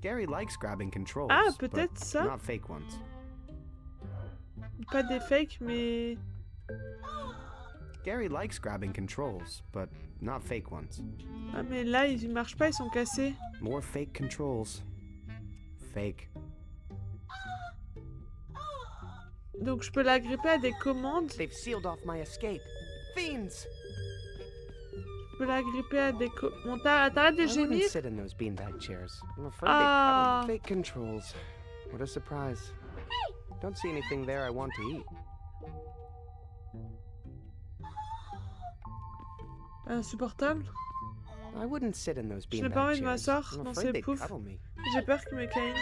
Gary likes grabbing controls, Ah, but peut-être ça. not fake ones. Pas des fakes, mais... Gary likes grabbing controls, but not fake ones. Ah, mais là, ils marchent pas, ils sont cassés. More fake controls. Fake. Donc je peux l'agripper à des commandes. They've sealed off my escape. Fiends! Je peux l'agripper à des commandes. T'arrêtes de I wouldn't gémir? sit in those beanbag chairs. I'm afraid Ah. they cut 'em. Fake controls. What a surprise. Don't see anything there I want to eat. Insupportable. I wouldn't sit in those Je n'ai beanbag pas envie de chairs. m'asseoir I'm dans afraid ces they'd poufs. cuddle me. J'ai peur qu'ils me câlinent.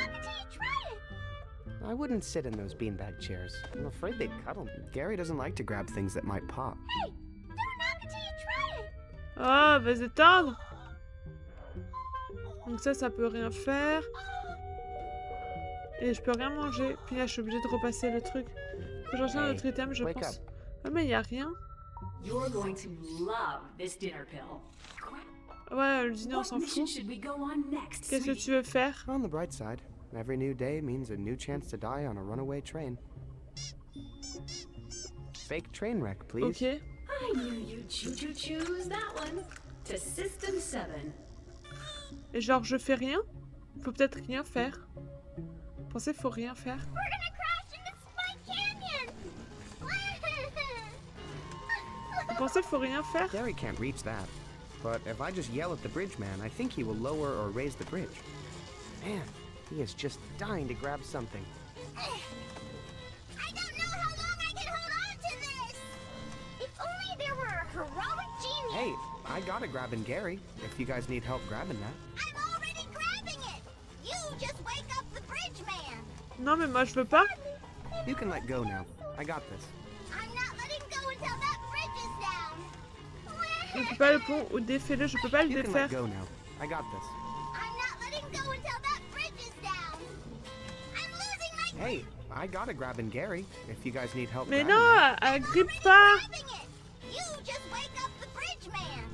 I wouldn't sit in those beanbag chairs. I'm afraid they'd cuddle me. Gary doesn't like to grab things that might pop. Oh, va se tendre. Donc ça peut rien faire. Et je peux rien manger. Puis là, je suis obligée de repasser le truc. Faut que j'enchaîne un autre item, je wake pense. up. Ah, mais y a rien. You're going to love this dinner pill. Ouais, le dîner, on What s'en mission fout. should we go on next, Qu'est-ce que sweetie? tu veux faire? On the bright side, every new day means a new chance to die on a runaway train. Fake train wreck, please. Ok. I knew you'd choose that one. To System 7. Et genre, je fais rien? Faut peut-être rien faire. Vous pensez faut rien faire? We're gonna crash into Spike Canyon! Vous pensez faut rien faire? Gary can't reach that. But if I just yell at the bridge man, I think he will lower or raise the bridge. Man, he is just dying to grab something. I don't know how long I can hold on to this! If only there were a heroic genius! Hey, I got a grabbing Gary, if you guys need help grabbing that. I'm already grabbing it! You just wake up the bridge man! Non, mais moi, je veux pas. You can let go now. I got this. I'm not letting go until that bridge is down! Je peux pas le pont ou défais-le, je peux pas le You can défaire. let go now. I got this. I'm not letting go until that bridge is down! I'm losing my Hey, I got a grabbing Gary, if you guys need help Mais grabbing non, that. agrippe pas. grabbing it! You just wake up the bridge man!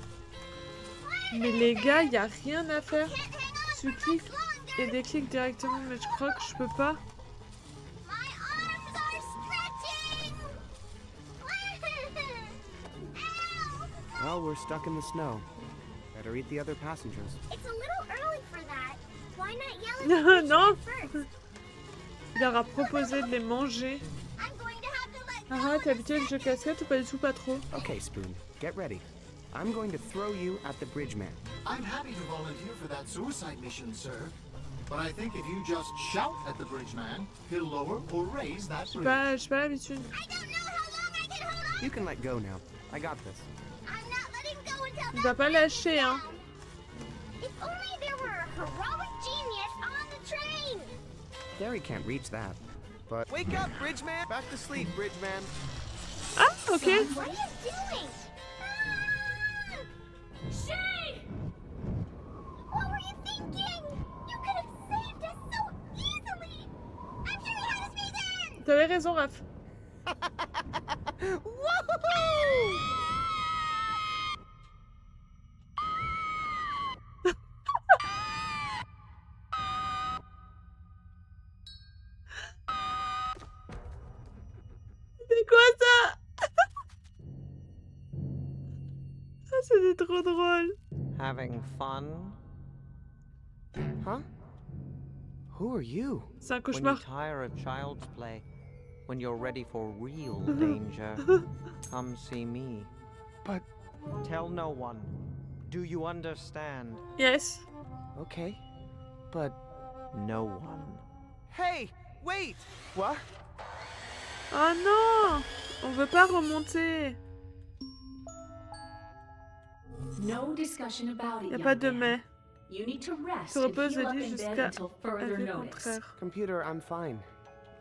Mais les gars, y a rien à faire. Can't hang on Tu for cliques much longer! et décliques directement, mais je crois que je peux pas. My arms are stretching! Ow! Well, we're stuck in the snow. Better eat the other passengers. It's a little early for that. Why not yell at the Non. first? Il leur a proposé de les manger. I'm going to have to let go Ah, of t'es habitué au jeu casquette ou pas du tout, pas trop? Okay, Spoon, get ready. I'm going to throw you at the bridge man. I'm happy to volunteer for that suicide mission, sir. But I think if you just shout at the bridge man, he'll lower or raise that J'ai bridge. pas l'habitude. I don't know how long I can hold on. You can let go now. I got this. I'm not letting go until Il that va pas bridge lâcher, is hein. down. If only there were a heroic genius on the train. Gary can't reach that. But wake up, bridge man! Back to sleep, bridge man. Ah, ok. What are you doing? Ah! Shay! What were you thinking? You could have saved us so easily. I'm sure you had us beat in. T'avais raison, Raph. C'est quoi ça? Ah, c'était trop drôle. Having fun? Huh? Who are you? C'est un When you cauchemar. tire of child's play, when you're ready for real danger, come see me. But Tell no one. Do you understand? Yes. okay. But No one. hey, wait! What? Oh non! On veut pas remonter. No discussion about it, Y a young pas de man. mais. You need to rest Se and repose heal le up lit in bed jusqu'à until further avis notice. contraire. Computer, I'm fine.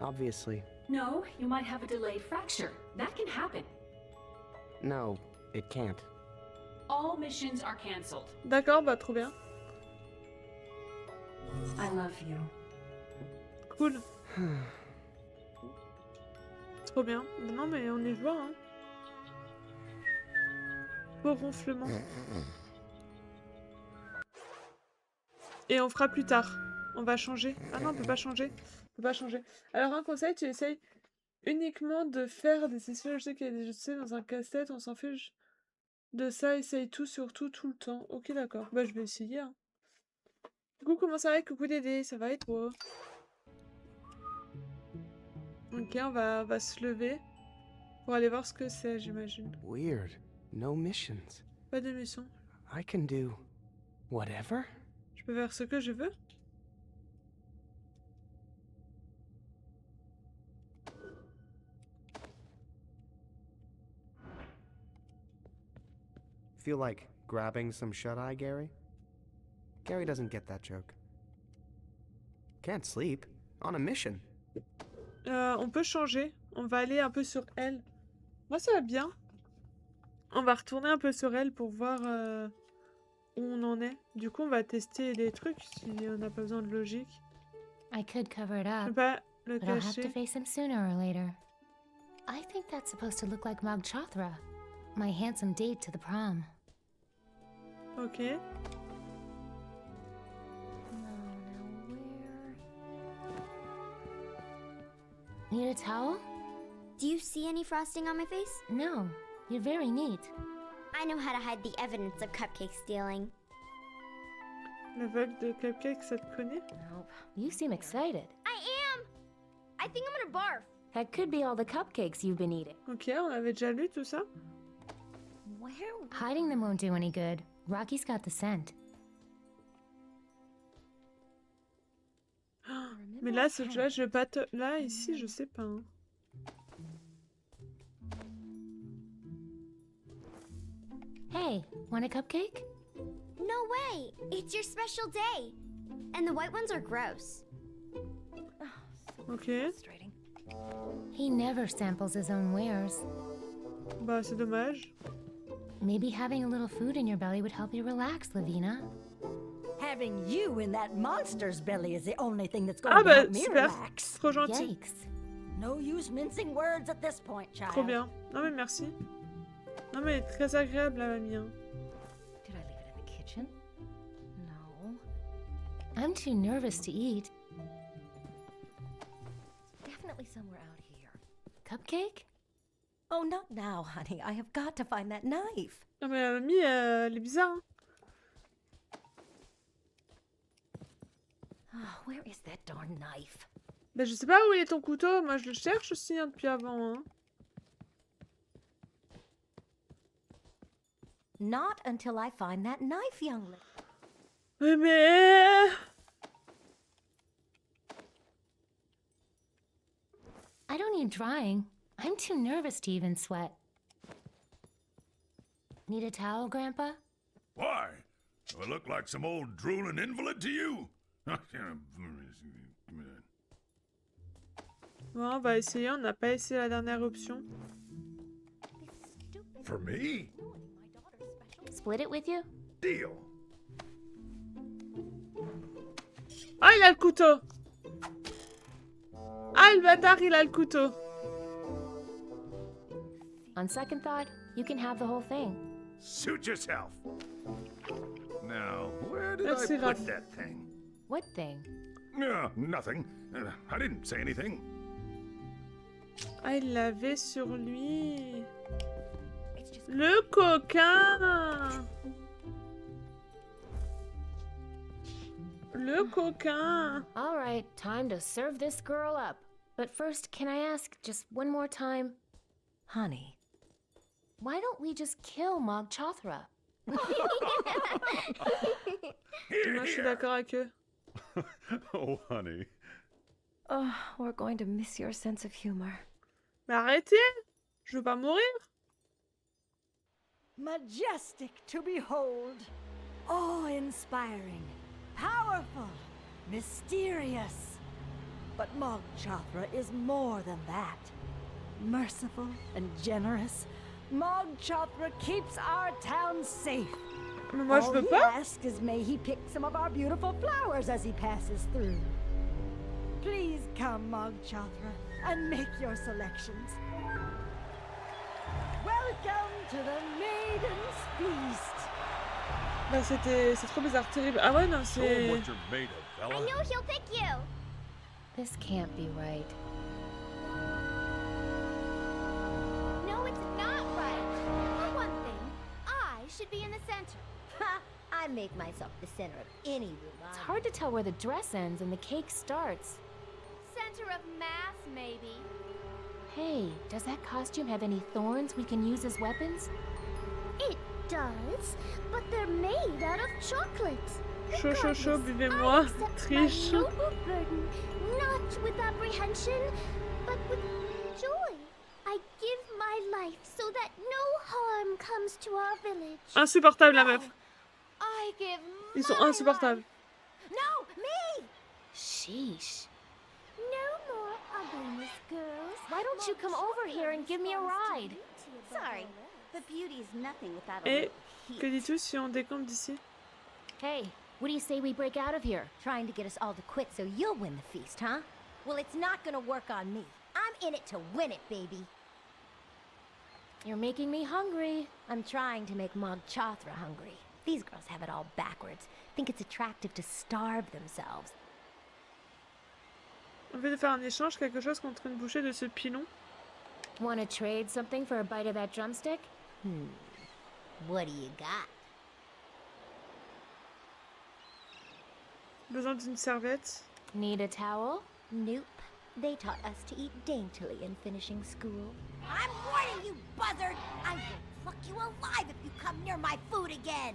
Obviously. No, you might have a delayed fracture. That can happen. No, it can't. All missions are cancelled. D'accord, bah trop bien. I love you. Cool. Trop bien. Non mais on y voit, hein. Beau ronflement. Et on fera plus tard. On va changer. Ah non, on peut pas changer. On peut pas changer. Alors un conseil, tu essayes uniquement de faire des sessions. Je sais qu'il y a des jeux dans un casse-tête, on s'en fiche de ça. Essaye tout, surtout, tout le temps. Ok, d'accord. Bah je vais essayer. Hein. Coucou, comment ça va? Coucou Dédé, ça va et toi? Ok, on va se lever pour aller voir ce que c'est, j'imagine. Weird. No missions. Pas de mission. I can do whatever. Je peux faire ce que je veux? Feel like grabbing some shut-eye, Gary? Gary doesn't get that joke. Can't sleep. On a mission. On peut changer. On va aller un peu sur elle. Moi, ça va bien. On va retourner un peu sur elle pour voir où on en est. Du coup, on va tester des trucs si on n'a pas besoin de logique. I could cover it Je peux up, pas le but I'll have to cacher. face him sooner or later. I think that's supposed to look like Mog Chothra, my handsome date to the prom. Ok. Need a towel? Do you see any frosting on my face? No, you're very neat. I know how to hide the evidence of cupcake stealing. Le vol de cupcake, ça te connaît? Nope. You seem excited. I am! I think I'm gonna barf. That could be all the cupcakes you've been eating. Ok, on avait déjà lu tout ça. Hiding them won't do any good. Rocky's got the scent. Mais là, là, je vais pas te... Là, ici, je sais pas. Hein. Hey, want a cupcake? No way! It's your special day! And the white ones are gross. Ok. He never samples his own wares. Bah, c'est dommage. Maybe having a little food in your belly would help you relax, Lavina. Having you in that monster's belly is the only thing that's going Ah to bah, help me super. relax. Trop gentil. Yikes. No use mincing words at this point, child. Trop bien. Non mais merci. Non mais très agréable la mamie. Hein. Did I leave it in the kitchen? No. I'm too nervous to eat. Definitely somewhere out here. Cupcake? Oh, not now, honey. I have got to find that knife. Non mais la mamie, elle est bizarre. Hein. Oh, where is that darn knife? Bah je sais pas où est ton couteau. Moi je le cherche aussi hein, depuis avant. Hein. Not until I find that knife, young lady. Oui mais... I don't need drying. I'm too nervous to even sweat. Need a towel, Grandpa? Why? Do I look like some old drooling invalid to you? Bon, on va essayer. On n'a pas essayé la dernière option. For me? Split it with you? Deal. Ah, il a le couteau. Ah, le bâtard, il a le couteau. On second thought, you can have the whole thing. Suit yourself. Now, where did Merci, I Raph. put that thing? What thing? Nothing. I didn't say anything. Ah, il l'avait sur lui. Le coquin. Le coquin. All right, time to serve this girl up. But first, can I ask just one more time? Honey. Why don't we just kill Mog Chothra? Moi, je suis d'accord avec eux. Oh, honey. Oh, we're going to miss your sense of humor. Mais arrêtez! Je veux pas mourir! Majestic to behold, awe-inspiring, powerful, mysterious. But Mog Chothra is more than that. Merciful and generous, Mog Chothra keeps our town safe. Mais moi, je All veux he pas. asks is may he pick some of our beautiful flowers as he passes through. Please come, Mog Chothra, and make your selections. Welcome to the Maiden's Feast. Bah, c'est trop bizarre, terrible. Ah ouais, non, Show c'est... 'em what you're made of, I fella. know he'll pick you. This can't be right. No, it's not right. For one thing, I should be in the center. Ha! I make myself the center of any room. It's hard to tell where the dress ends and the cake starts. Center of mass, maybe. Hey, does that costume have any thorns we can use as weapons? It does, but they're made out of chocolate. Chaud, chaud, chaud, Regardless, buvez-moi. I accept my Triche. noble burden, not with apprehension, but with joy. I give my life so that no harm comes to our village. Insupportable, la meuf. I give Ils sont my insupportables. life. No, me! Sheesh. No more ugliness, girls. Why don't you come over here and give me a ride? Sorry, but beauty's nothing without a Et little heat. que dis-tu si on décompte d'ici? Hey, what do you say we break out of here? Trying to get us all to quit so you'll win the feast, huh? Well, it's not gonna work on me. I'm in it to win it, baby. You're making me hungry. I'm trying to make Mog Chothra hungry. These girls have it all backwards. Think it's attractive to starve themselves. On veut faire un échange, quelque chose contre une bouchée de ce pilon. Want to trade something for a bite of that drumstick? What do you got? Besoin d'une serviette. Need a towel? Nope. They taught us to eat daintily in finishing school. I'm warning you, buzzard! I will pluck you alive if you come near my food again!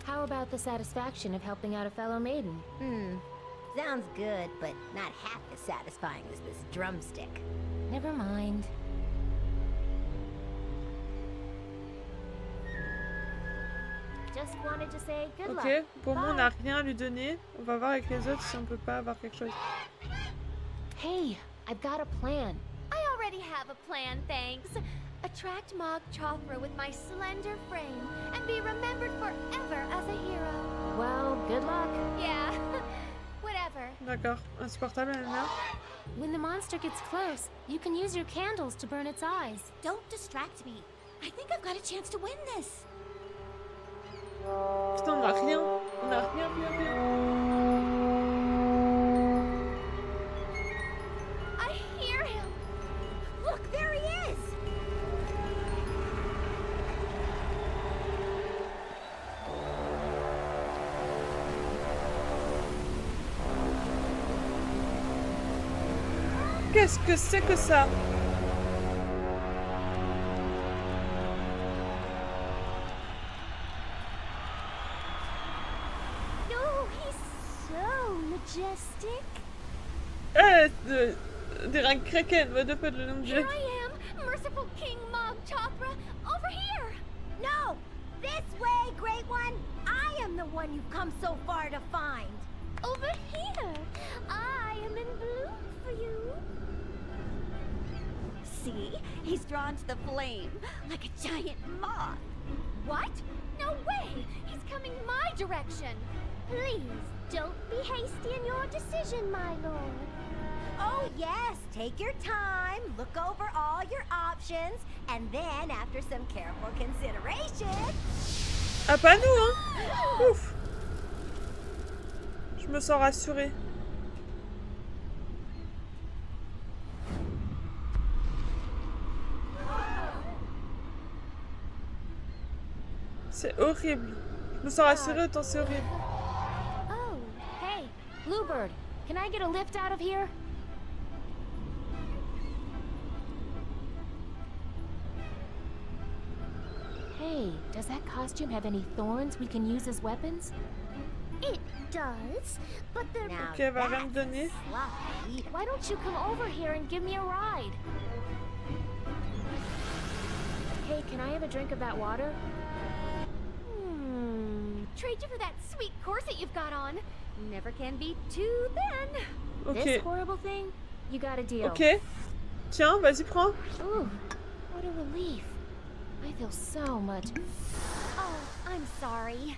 How about the satisfaction of helping out a fellow maiden? Sounds good, but not half as satisfying as this drumstick. Never mind. Just wanted to say good luck. Ok, pour moi, on Bye. n'a rien à lui donner. On va voir avec les autres si on peut pas avoir quelque chose. Hey, I've got a plan. I already have a plan, thanks. Attract Mog Chothra with my slender frame and be remembered forever as a hero. Well, good luck. Yeah, whatever. D'accord, insupportable, Anna. When the monster gets close, you can use your candles to burn its eyes. Don't distract me. I think I've got a chance to win this. Putain, on n'a rien. On n'a rien, rien. I hear him. Look, there he is! Qu'est-ce que c'est que ça? No, he's so majestic. Des rangs kraken, what the fuck, le nom de Dieu. Here I am, merciful King Mog Chothra, over here. No! This way, Great One! I am the one you've come so far to find! Over here. I am in blue for you. See? He's drawn to the flame, like a giant moth. What? No way! He's coming my direction. Please, don't be hasty in your decision, my lord. Oh, yes, take your time, look over all your options, and then, after some careful consideration... Ah, pas nous, hein. Ouf. Je me sens rassurée. C'est horrible. Je me sens rassurée, autant c'est horrible. Oh, hey, Bluebird, can I get a lift out of here? Hey, does that costume have any thorns we can use as weapons? It does, but the Now Ok, elle va rien me that's donner. sloppy. Why don't you come over here and give me a ride? Hey, can I have a drink of that water? Trade you for that sweet corset you've got on. Never can be too thin. Ok. This horrible thing? You got a deal. Ok. Tiens, vas-y, prends. Ooh, what a relief. I feel so much. Oh, I'm sorry.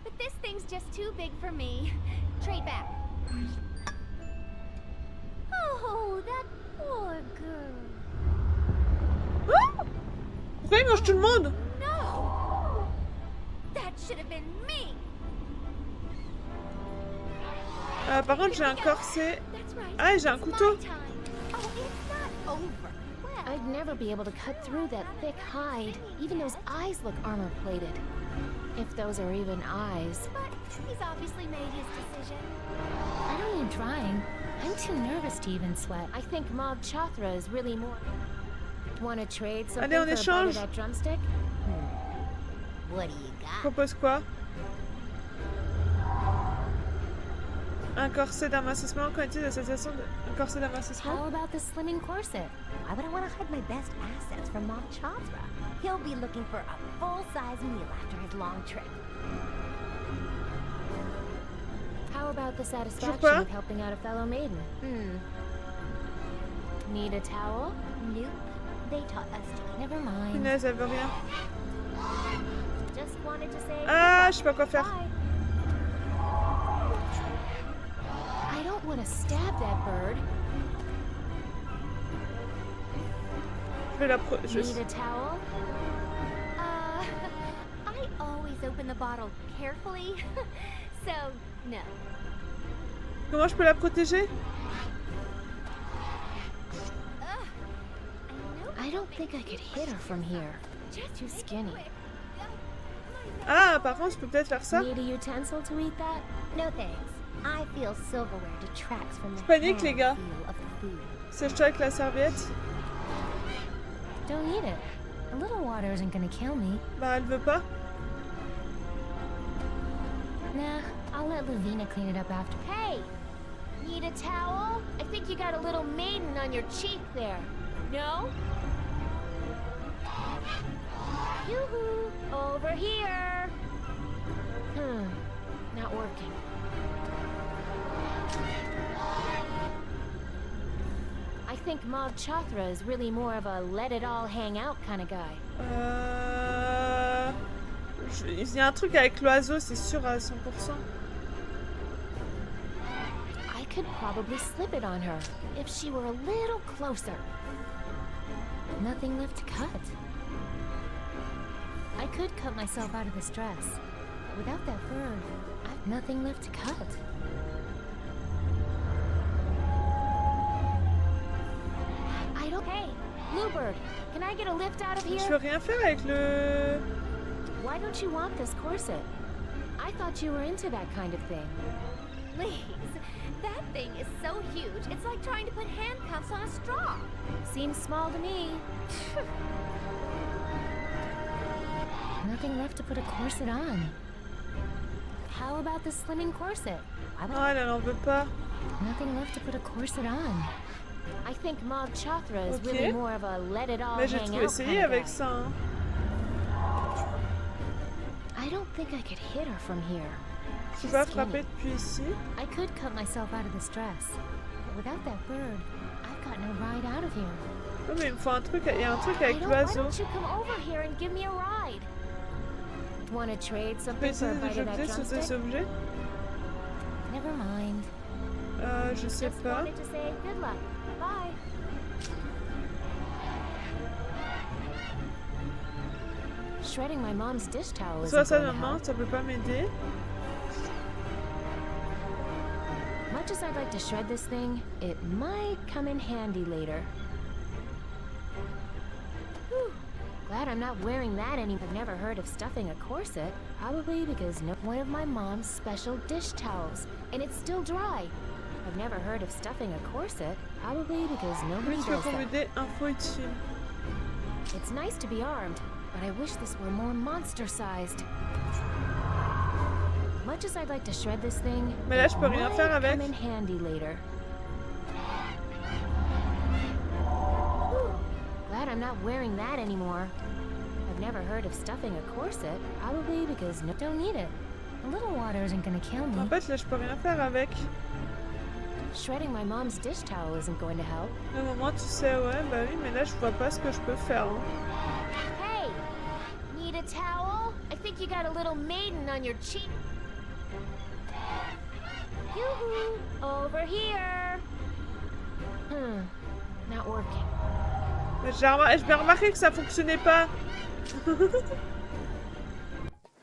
But this thing's just too big for me. Trade back. Oh, that poor girl. Ah, pourquoi il mange tout le monde? No! That should have been me! Par contre, j'ai un corset. That's right. Ah, j'ai un It's couteau. my time. Oh, it's not over. Well, I'd never be able to cut through that thick hide. Even those eyes look armor-plated. If those are even eyes. but he's obviously made his decision. I don't need trying. I'm too nervous to even sweat. I think Mog Chothra is really more... Want to trade something Allez, on for a bite of échange. that drumstick? What do you got? Propose quoi? Un corset d'amincissement, quantité d'association de... Un corset d'amincissement? How about the slimming corset? Why would I want to hide my best assets from Mog Chothra? He'll be looking for a full-size meal after his long trip. How about the satisfaction pas? of helping out a fellow maiden? Need a towel? Nope. They taught us to. Never mind. Punaise, elle veut rien. Just wanted to say Ah, je sais pas quoi faire. bye. I don't want to stab that bird. Je vais la Need a towel? I always open the bottle carefully, so no. Comment je peux la protéger? I don't think I could hit her from here. Too skinny. Ah, par contre, je peux peut-être faire ça. Need a utensil to eat that? No thanks. I feel silverware detracts from the Je panique, les gars. hand feel of the food. Sèche-toi avec la serviette. Don't eat it. A little water isn't gonna kill me. Bah, elle veut pas. Nah, I'll let Lavina clean it up after. Hey! Need a towel? I think you got a little maiden on your cheek there. No? Yoo-hoo! Over here! Not working. I think Mog Chothra is really more of a let-it-all-hang-out kind of guy. Il y a un truc avec l'oiseau, c'est sûr à 100%. I could probably slip it on her if she were a little closer. Nothing left to cut. I could cut myself out of this dress. But without that bird, I've nothing left to cut. I don't... Hey, Bluebird, can I get a lift out of Je here? peux rien faire avec le... Why don't you want this corset? I thought you were into that kind of thing. Please, that thing is so huge, it's like trying to put handcuffs on a straw. Seems small to me. Nothing left to put a corset on. How about the slimming corset? Non, elle en veut pas. Nothing left to put a corset on. I think Mog Chothra is Ok. really more of a let-it-all Mais j'ai hang tout out essayé kind of avec guy. ça. Hein. I don't think I could hit her from here. Je She's peux pas skinny. frapper depuis ici. I could cut myself out of this dress. But without that bird, I've got no ride out of here. Non, mais il me faut un truc. Il y a un truc Why avec l'oiseau. don't you come over here and give me a ride? Want to trade Je peux something for a essayer de bite of that jeter sur drumstick? ces objets. Never mind. Je sais Just pas. wanted to say good luck. Bye. Shredding my mom's dish towel Soit isn't ça, going to maman, help. ça peut pas m'aider. Much as I'd like to shred this thing, it might come in handy later. Whew. Glad I'm not wearing that anymore. I've never heard of stuffing a corset. Probably because one of my mom's special dish towels, and it's still dry. I've never heard of stuffing a corset. Probably because nobody Oui, tu peux does that. commander info utile. It's nice to be armed, but I wish this were more monster-sized. Much as I'd like to shred this thing, Mais là, je peux it rien might faire avec. come in handy later. Glad I'm not wearing that anymore. I've never heard of stuffing a corset, probably because no don't need it. A little water isn't gonna kill En me. fait, là, je peux rien faire avec. Shredding my mom's dish towel isn't going to help. Le moment, tu sais, ouais, bah oui, mais là, je vois pas ce que je peux faire. Hein. Hey! Need a towel? I think you got a little maiden on your cheek. Yoo-hoo! Over here! Not working. Mais j'ai bien remarqué que ça fonctionnait pas.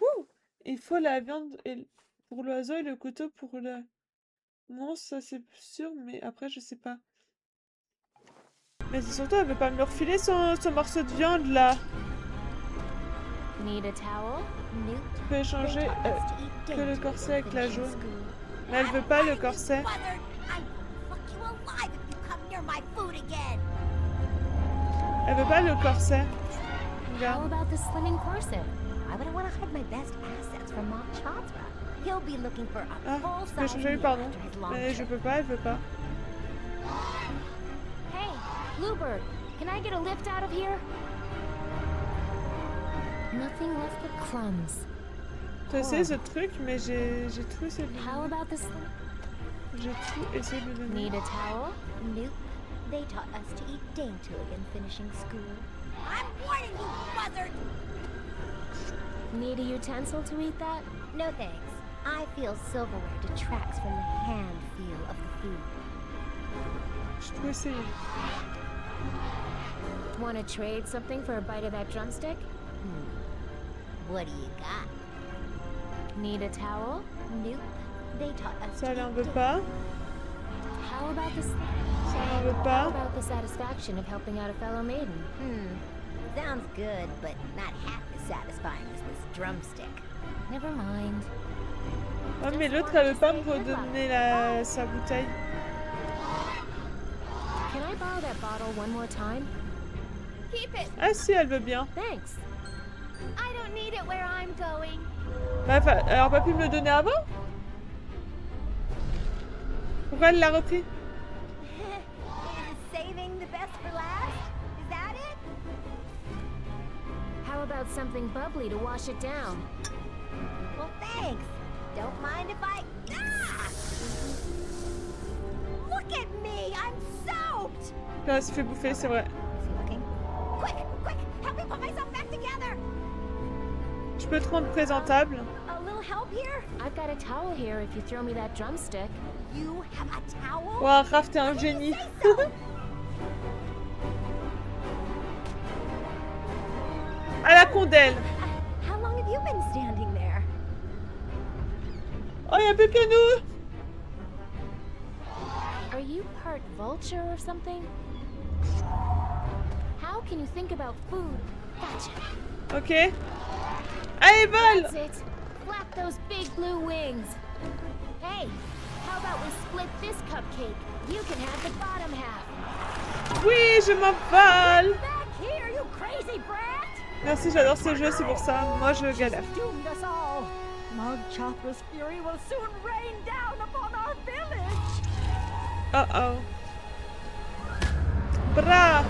Ouh, il faut la viande pour l'oiseau et le couteau pour le... Non, ça c'est sûr, mais après je sais pas. Mais c'est surtout, elle veut pas me le refiler son morceau de viande là. Need a towel? Tu peux échanger que le corset avec la jaune. Mais elle veut pas le corset. Elle veut pas le corset. How about the slimming corset? Why would I want to hide my best assets from Mom Chatra? He'll be looking for a Ah, je peux full-size échanger, meal pardon. after his long Mais je trip. peux pas, elle veut pas. Hey, Bluebird, can I get a lift out of here? Nothing left but crumbs. J'ai essayé ce truc, mais j'ai tout essayé de lui How donner. about this? J'ai tout essayé de lui donner. Need a towel? Nope. They taught us to eat daintily in finishing school. I'm warning you, buzzard! Need a utensil to eat that? No thanks. I feel silverware detracts from the hand feel of the food. J'ai tout essayé. Want to trade something for a bite of that drumstick? What do you got? Need a towel? Nope. They taught us Ça, to elle en eat veut pas. How about this? Ça, elle en veut How pas. about the satisfaction of helping out a fellow maiden? Sounds good, but not half as satisfying as this drumstick. Never mind. Ouais, mais l'autre, elle veut pas me redonner sa bouteille. Can I borrow that bottle one more time? Keep it. Ah si, elle veut bien. Thanks. I don't need it where I'm going. Bah, elle aurait pas pu me le donner avant? Pourquoi elle l'a repris? Saving the best for last? Is that it? How about something bubbly to wash it down? Well, thanks. Don't mind if I... Ah! Look at me! I'm soaked! Là, elle se fait bouffer, c'est vrai. Is he looking? Quick! Quick! Help me put myself back together! Je peux te rendre présentable. A little help here? I've got a towel here if you throw me that drumstick. You have a towel? Wow, Raph, t'es un génie. À la condelle. How long have you been standing there? Oh, y'a plus que nous. Are you part vulture or something? How can you think about food? Gotcha. Ok. Allez, vole. That's it. Flap those big blue wings. Hey, how about we split this cupcake? You can have the bottom half. Oui, je m'envole. Back here, you crazy brat! Merci, j'adore ces jeux, c'est pour ça. Moi, je galère. Doomed us all. Mog Chothra's fury will soon rain down upon our village. Oh oh. Bra.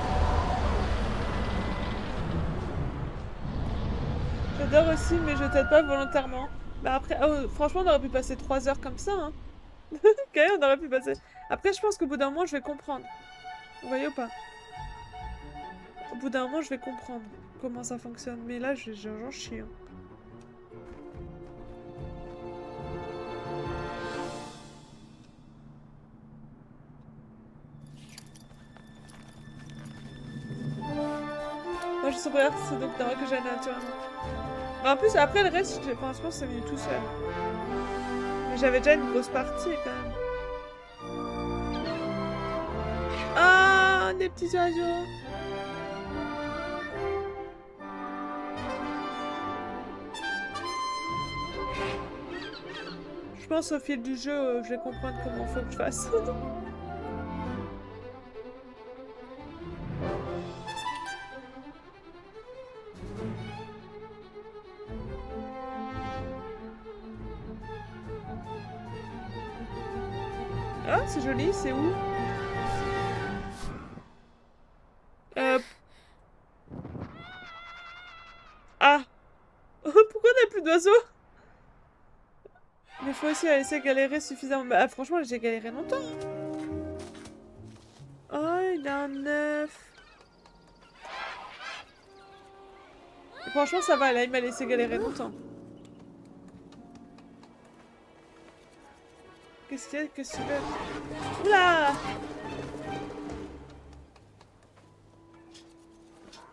J'adore aussi, mais je t'aide pas volontairement. Bah après, oh, franchement, on aurait pu passer 3 heures comme ça, hein. Ok, on aurait pu passer. Après, je pense qu'au bout d'un moment, je vais comprendre. Vous voyez ou pas? Au bout d'un moment, je vais comprendre comment ça fonctionne. Mais là, j'en chie. Hein. Moi, je sais pas si c'est donc que j'ai naturellement. Mais en plus, après le reste, franchement, c'est venu tout seul. Mais j'avais déjà une grosse partie quand même. Ah, des petits oiseaux. Je pense au fil du jeu, je vais comprendre comment il faut que je fasse. Ah, c'est joli, c'est où? Ah! Pourquoi on n'a plus d'oiseaux? Mais faut aussi la laisser galérer suffisamment. Bah, franchement, j'ai galéré longtemps. Oh, il a un œuf. Franchement, ça va, là, il m'a laissé galérer longtemps. Qu'est-ce qu'il y a? Qu'est-ce que tu veux? Oula!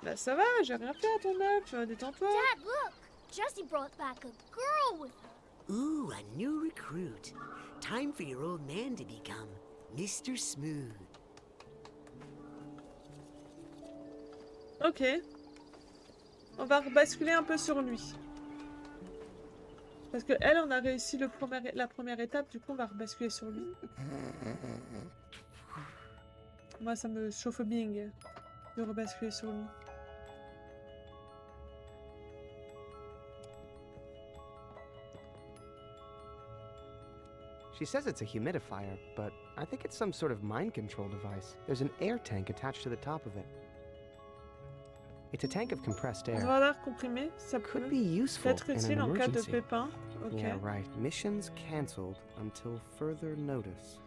Bah ça va, j'ai rien fait à ton œuf, détends-toi. Dad, look! Jessie brought back a girl with her. Ooh, a new recruit. Time for your old man to become Mr. Smooth. Ok. On va rebasculer un peu sur lui. Parce que elle, on a réussi la première étape, du coup on va rebasculer sur lui. Moi ça me chauffe bien de rebasculer sur lui. She says it's a humidifier, but I think it's some sort of mind control device. There's an air tank attached to the top of it. It's a tank of compressed air. Réservoir d'air comprimé, ça Could be useful être in utile an en cas de emergency. pépin. Ok. Yeah, right. Missions cancelled until further notice.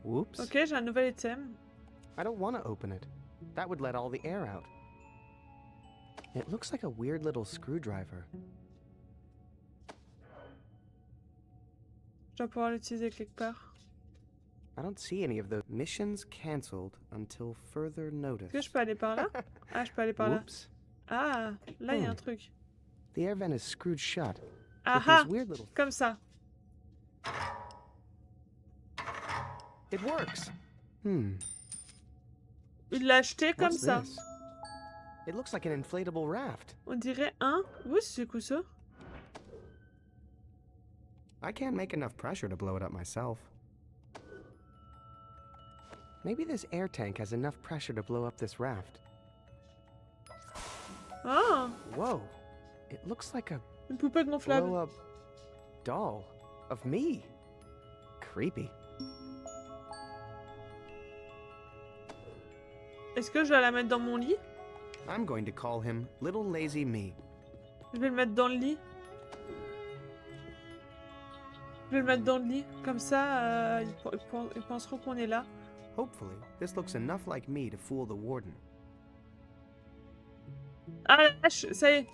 Whoops. Ok, j'ai un nouvel item. I don't want to open it. That would let all the air out. It looks like a weird little screwdriver. Je dois pouvoir l'utiliser quelque part. I don't see any of the missions cancelled until further notice. Est-ce que je peux aller par là? Ah, je peux aller par là. Whoops. Ah, là il y a un truc. The air vent is screwed shut. with Ah these weird little... comme ça. It works. Hmm. Il l'a acheté comme What's ça. this? It looks like an inflatable raft. On dirait un... Oui, c'est quoi ça? I can't make enough pressure to blow it up myself. Maybe this air tank has enough pressure to blow up this raft. Ah, Whoa. It looks like a une poupée gonflable. blow-up doll of me. Creepy. Est-ce que je dois la mettre dans mon lit? I'm going to call him Little Lazy Me. Je vais le mettre dans le lit. Je vais le mettre dans le lit. Comme ça, ils penseront qu'on est là. Hopefully, this looks enough like me to fool the warden. Ah, ça y est.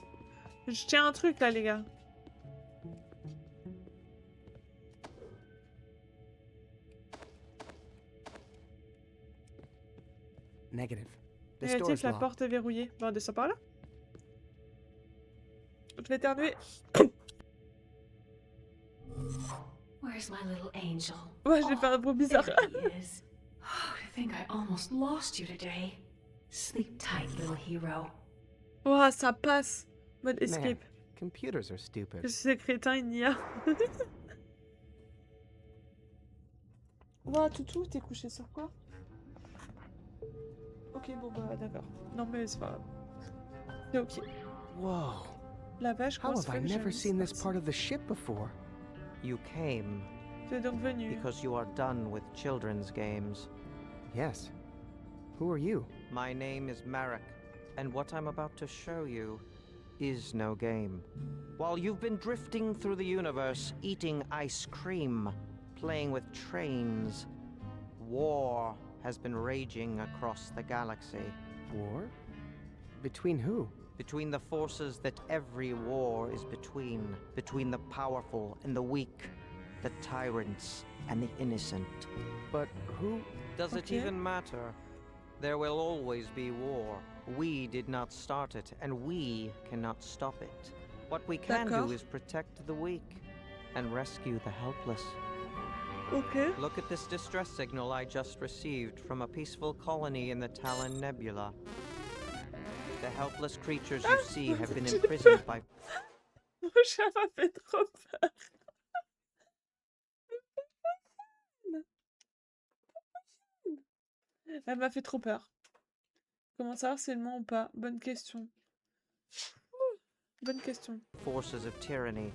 Je tiens un truc là, les gars. Negative. This door Négatif, is la locked. porte est verrouillée. Bon, on descend par là. Je vais éternuer. Where's my little angel? Ouais, je vais faire un bruit bizarre. There he is. Oh, I think I almost lost you today. Sleep tight, little hero. Ouah, ça passe. Mode Man, escape. computers are stupid. Je suis crétin, il n'y a. Ouah, toutou, t'es couché sur quoi? Ok, bon bah d'accord. Non mais c'est pas grave. C'est ok. Whoa. La vache, How comment se have I fait que never j'ai seen mis this ça? part of the ship before? You came Tu es donc venu. because you are done with children's games. Yes. Who are you? My name is Marek, and what I'm about to show you is no game. While you've been drifting through the universe, eating ice cream, playing with trains, war has been raging across the galaxy. War? Between who? Between the forces that every war is between. Between the powerful and the weak, the tyrants and the innocent. But who? Does it even matter? There will always be war. We did not start it, and we cannot stop it. What we can do D'accord. is protect the weak and rescue the helpless. Ok. Look at this distress signal I just received from a peaceful colony in the Talon Nebula. The helpless creatures you see have been imprisoned by... Mon chat m'a fait trop peur. Elle m'a fait trop peur. Comment savoir si elle ment ou pas? Bonne question. Ouh, bonne question. forces of tyranny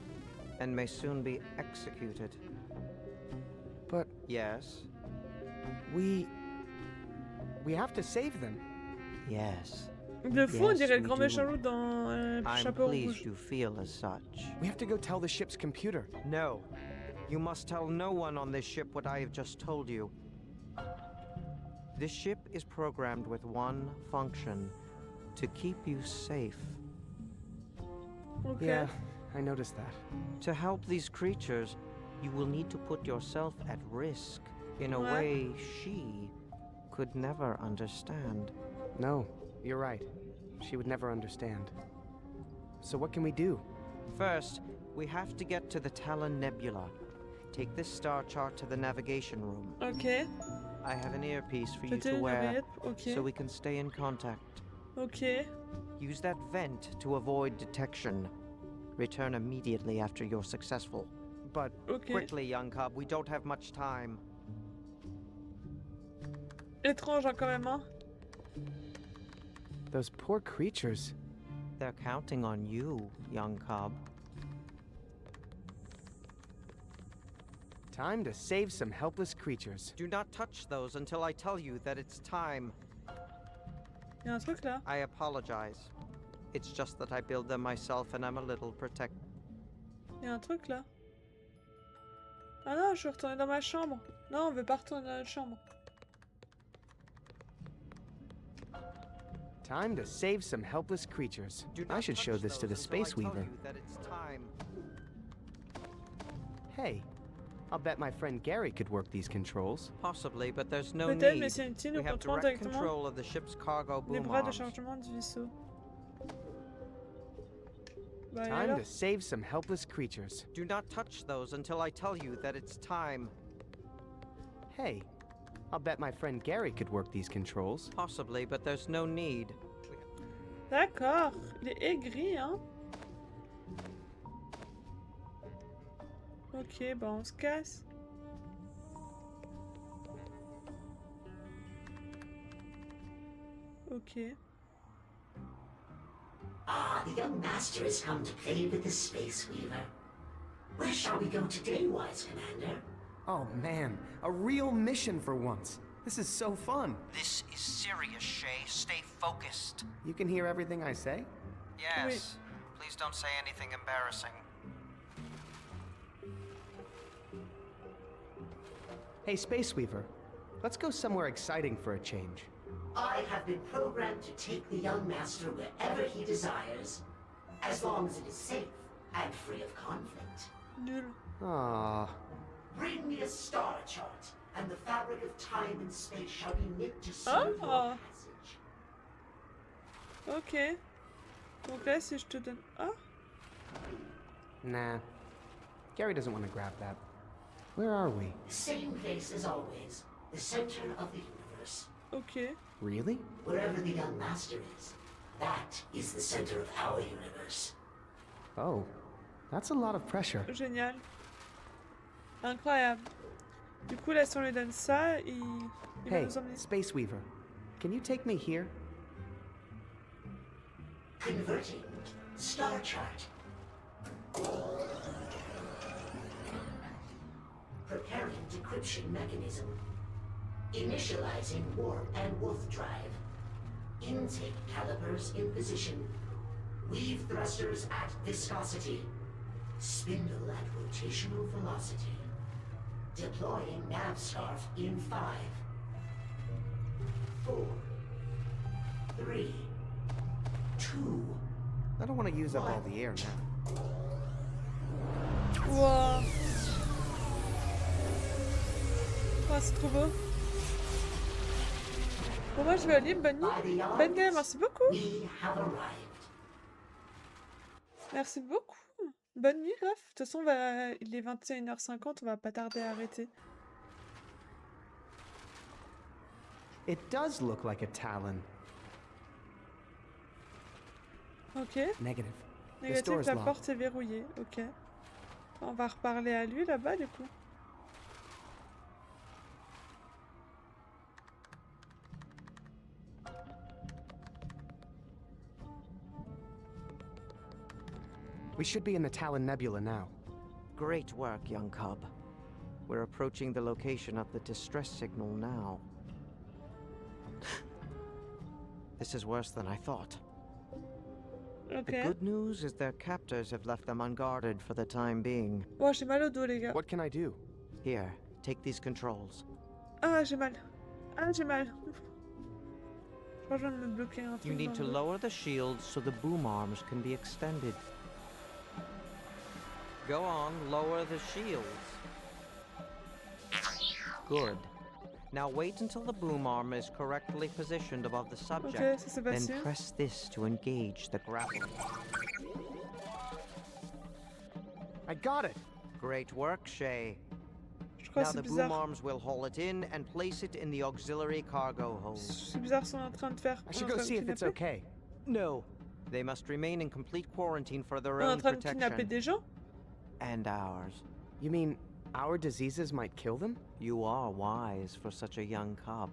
and may soon be executed. But Yes? We have to save them. Yes. De fou, on Yes, dirait le we grand do. méchant loup dans I'm Chapeau pleased Rouge. you feel as such. We have to go tell the ship's computer. No. You must tell no one on this ship what I have just told you. This ship is programmed with one function: to keep you safe. Okay. Yeah, I noticed that. To help these creatures, you will need to put yourself at risk in a Ouais. way she could never understand. No, you're right. She would never understand. So what can we do? First, we have to get to the Talon Nebula. Take this star chart to the navigation room. Ok. I have an earpiece for you Peut-être to une wear, oreillette, ok. so we can stay in contact. Ok. Use that vent to avoid detection. Return immediately after you're successful. But Ok. quickly, young cub, we don't have much time. Étrange, hein, quand même, hein. Those poor creatures. They're counting on you, young cub. Time to save some helpless creatures. Do not touch those until I tell you that it's time. Il y a un truc là. I apologize. It's just that I build them myself and I'm a little protect. Il y a un truc là. Ah non, je suis retournée dans ma chambre. Non, on veut pas retourner dans notre chambre. Time to save some helpless creatures. I should show this to the Space Weaver. That it's time. Hey, I'll bet my friend Gary could work these controls. Possibly, but there's no Peut-être, need. mais c'est inutile, We on have contrôle direct directement control of the ship's cargo les boom bras de arms. chargement du vaisseau. Bah, et Time alors to save some helpless creatures. Do not touch those until I tell you that it's time. Hey, I'll bet my friend Gary could work these controls. Possibly, but there's no need. D'accord, il est aigri, hein. Ok, bah on se casse. Ok. Ah, the young master has come to play with the Space Weaver. Where shall we go today, wise commander? Oh man, a real mission for once. This is so fun. This is serious, Shay. Stay focused. You can hear everything I say? Yes. Please don't say anything embarrassing. Hey, Space Weaver, let's go somewhere exciting for a change. I have been programmed to take the young master wherever he desires, as long as it is safe and free of conflict. Nul. Ah, Bring me a star chart, and the fabric of time and space shall be knit to serve your Ah. passage. Ok. Donc là, si je te donne... Ah. nah. Gary doesn't want to grab that. Where are we? Same place as always, the center of the universe. Ok. Really? Wherever the young master is, that is the center of our universe. Oh, that's a lot of pressure. Génial. Incroyable. Du coup, là, si on lui donne ça, il va Hey, nous emmener. Space Weaver, can you take me here? Converting star chart. Preparing decryption mechanism. Initializing warp and wolf drive. Intake calipers in position. Weave thrusters at viscosity. Spindle at rotational velocity. Deploying nav scarf in 5, 4, 3, 2. I don't want to use up all the air now. Wow. Oh, c'est trop beau. Bon, moi, je vais au lit. Bonne nuit. Bonne gueule, merci beaucoup. We have arrived. Merci beaucoup. Bonne nuit, ref. De toute façon, il est 21h50, on va pas tarder à arrêter. It does look like a Talon. Ok. Negative. This door Négatif, is la locked. porte est verrouillée. Ok. On va reparler à lui là-bas, du coup. We should be in the Talon Nebula now. Great work, young cub. We're approaching the location of the distress signal now. This is worse than I thought. The Ok. good news is their captors have left them unguarded for the time being. Oh, j'ai mal au dos, les gars. What can I do? Here, take these controls. Ah, j'ai mal. Ah, j'ai mal. Je crois que je viens de me bloquer un truc. You need dans to le dos. lower the shields so the boom arms can be extended. Go on, lower the shields. Good. Now wait until the boom arm is correctly positioned above the subject. Ok, ça c'est Then facile. press this to engage the grapple. I got it! Great work, Shay. Je crois Now que the c'est boom bizarre. arms will haul it in and place it in the auxiliary cargo hold. C'est bizarre ce qu'on est en train de faire. I should On est en go train de see if it's kidnapper. okay. No. They must remain in complete quarantine for their On est en own train de kidnapper protection. des gens. And ours. You mean our diseases might kill them? You are wise for such a young cub.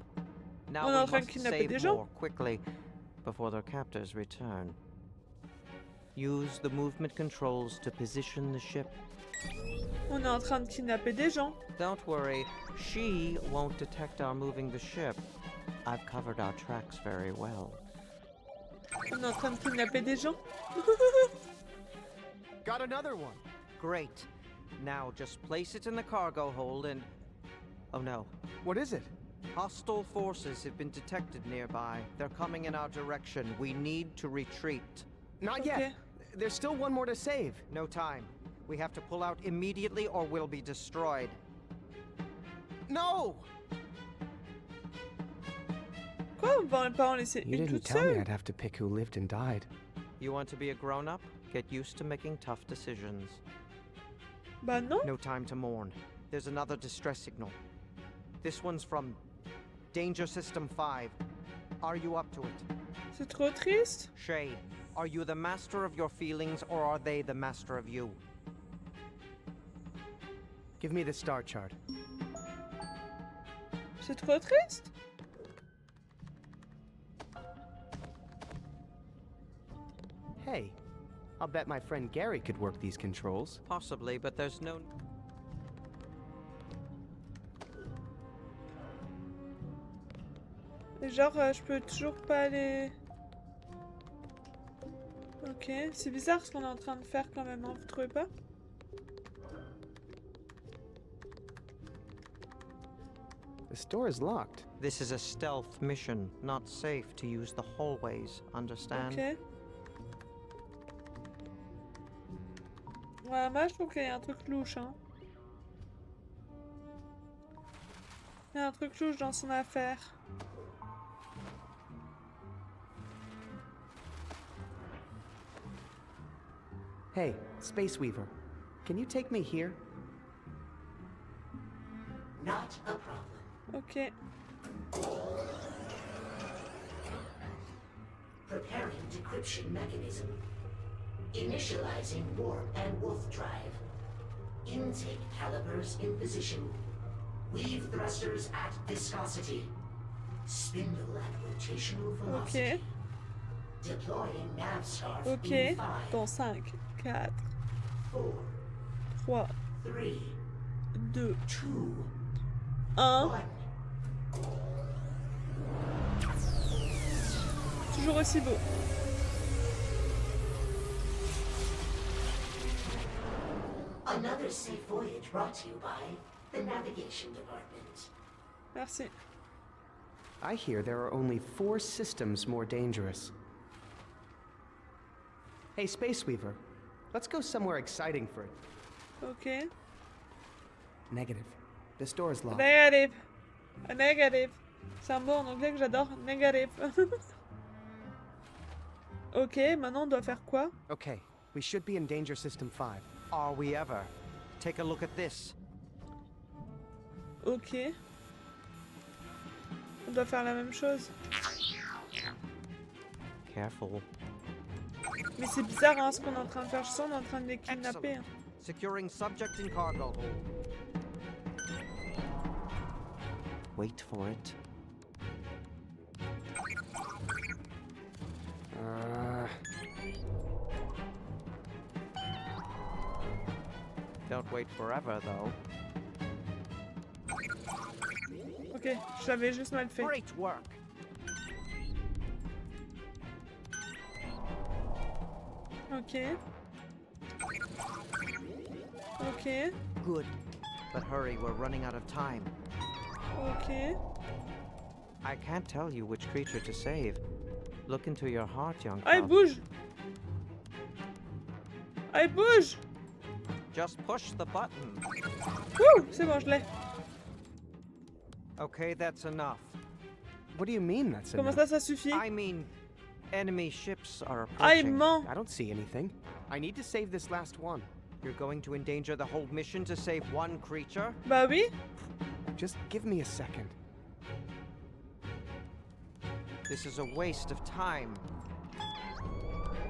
Now On est en we train de must kidnapper save des gens. more quickly before their captors return. Use the movement controls to position the ship. On est en train de kidnapper des gens. Don't worry, she won't detect our moving the ship. I've covered our tracks very well. On est en train de kidnapper des gens. Got another one! Great. Now just place it in the cargo hold and... Oh no. What is it? Hostile forces have been detected nearby. They're coming in our direction. We need to retreat. Not Okay. yet. There's still one more to save. No time. We have to pull out immediately or we'll be destroyed. No! Quoi, on va pas en laisser You une didn't toute tell me seule? I'd have to pick who lived and died. You want to be a grown-up? Get used to making tough decisions. Bah non. No time to mourn. There's another distress signal. This one's from Danger System 5. Are you up to it? C'est trop triste. Shay, are you the master of your feelings or are they the master of you? Give me the star chart. C'est trop triste. Hey, I'll bet my friend Gary could work these controls. Possibly, but there's no... Genre, je peux toujours pas aller... Ok, c'est bizarre ce qu'on est en train de faire quand même, hein, vous trouvez pas? The store is locked. This is a stealth mission, not safe to use the hallways, understand? Ok. Ouais, moi je trouve qu'il y a un truc louche, hein. Il y a un truc louche dans son affaire. Hey, Space Weaver, can you take me here? Not a problem. Ok. Preparing decryption mechanism. Initializing warp and wolf drive. Intake calipers in position. Weave thrusters at viscosity. Spindle at rotational velocity. Ok. Deploying navscarf Ok. in 5, Dans 5, 4, 4, 3, 3, 2, 2, 1. 1. Toujours aussi beau. Another safe voyage brought to you by the Navigation Department. Merci. I hear there are only 4 systems more dangerous. Hey, Space Weaver, let's go somewhere exciting for it. Ok. Negative. This door is locked. Négatif. Négatif. C'est un mot en anglais que j'adore. Négatif. Ok, maintenant on doit faire quoi? Okay, we should be in Danger System 5. Are we ever? Take a look at this. Ok. On doit faire la même chose. Careful. Mais c'est bizarre hein, ce qu'on est en train de faire. Je sens qu'on est en train de les kidnapper. hein. Securing subject in cargo hold. Wait for it. Don't wait forever, though. Ok, je l'avais juste mal fait. Great work. Ok. Ok. Good. But hurry, we're running out of time. Ok. I can't tell you which creature to save. Look into your heart, young Ah, il cub. bouge! Ah, il bouge! Just push the button. Wouh! C'est bon, je l'ai. Okay, that's enough. What do you mean that's Comment enough? ça suffit? I mean, enemy ships are Ah, il approaching. ment! I don't see anything. I need to save this last one. You're going to endanger the whole mission to save one creature? Bah oui. Just give me a second. This is a waste of time.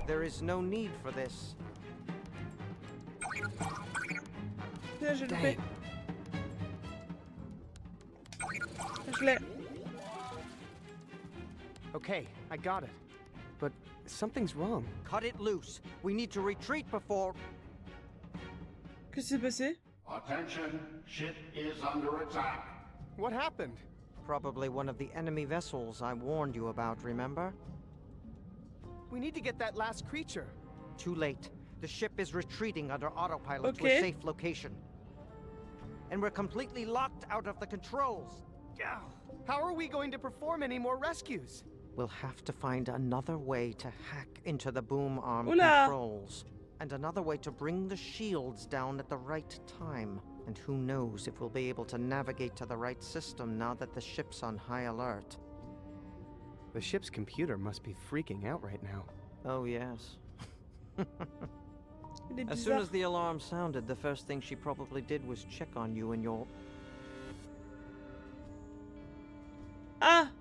There is no need for this. Là, je le Dang fais. it. Je l'ai. Okay, I got it. But something's wrong. Cut it loose. We need to retreat before... Qu'est-ce qui s'est passé? Attention, ship is under attack. What happened? Probably one of the enemy vessels I warned you about, remember? We need to get that last creature. Too late. The ship is retreating under autopilot to a Okay. safe location. And we're completely locked out of the controls. How are we going to perform any more rescues? We'll have to find another way to hack into the boom arm Oula. controls. And another way to bring the shields down at the right time. And who knows if we'll be able to navigate to the right system now that the ship's on high alert. The ship's computer must be freaking out right now. Oh, yes. Il est As soon bizarre. as the alarm sounded, the first thing she probably did was check on you and your... Ah!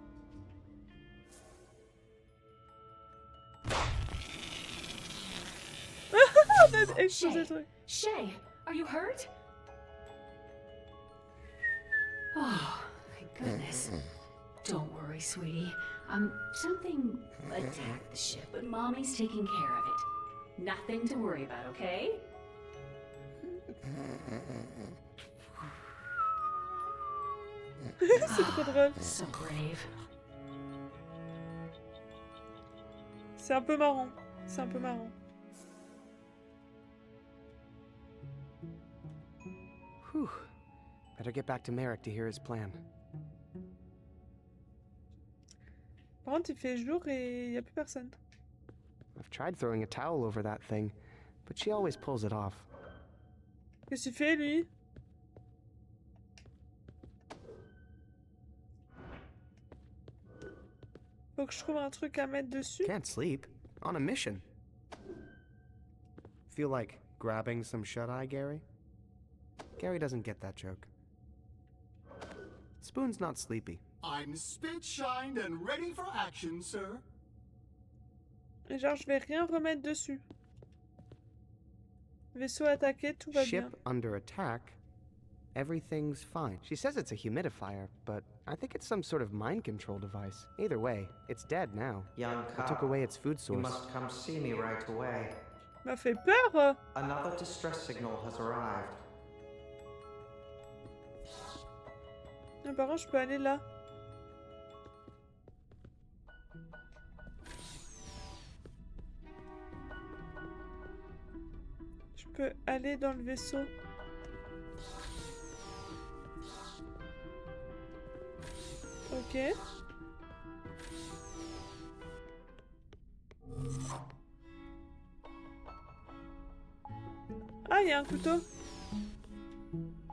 On a explosé le truc. Shay, are you hurt? Oh, thank goodness. Don't worry, sweetie. Something attacked the ship, but Mommy's taking care of it. Nothing to worry about, okay? C'est trop drôle. So brave. C'est un peu marrant. C'est un peu marrant. Whew. Better get back to Merrick to hear his plan. Par contre, il fait jour et il n'y a plus personne. I've tried throwing a towel over that thing, but she always pulls it off. Qu'est-ce qu'il fait, lui? Faut que je trouve un truc à mettre dessus. Can't sleep. On a mission. Feel like grabbing some shut-eye, Gary? Gary doesn't get that joke. Spoon's not sleepy. I'm spit-shined and ready for action, sir. Et genre, je vais rien remettre dessus. Vaisseau attaqué, tout va bien. Ship under attack. Everything's fine. She says it's a humidifier, but I think it's some sort of mind control device. Either way, it's dead now. Young I took cub, away its food you source. must come see me right away. M'a fait peur. Another distress signal has arrived. Ah, par contre, je peux aller là. Je peux aller dans le vaisseau. Ok. Ah, il y a un couteau.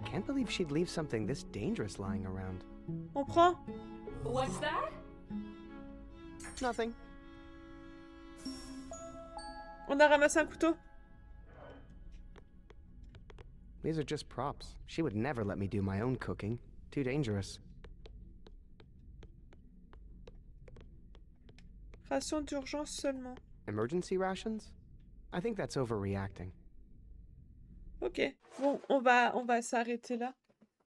Can't believe she'd leave something this dangerous lying around. On prend. What's that? Nothing. On a ramassé un couteau. These are just props. She would never let me do my own cooking. Too dangerous. Ration d'urgence seulement. Emergency rations? I think that's overreacting. Ok. Bon, on va s'arrêter là.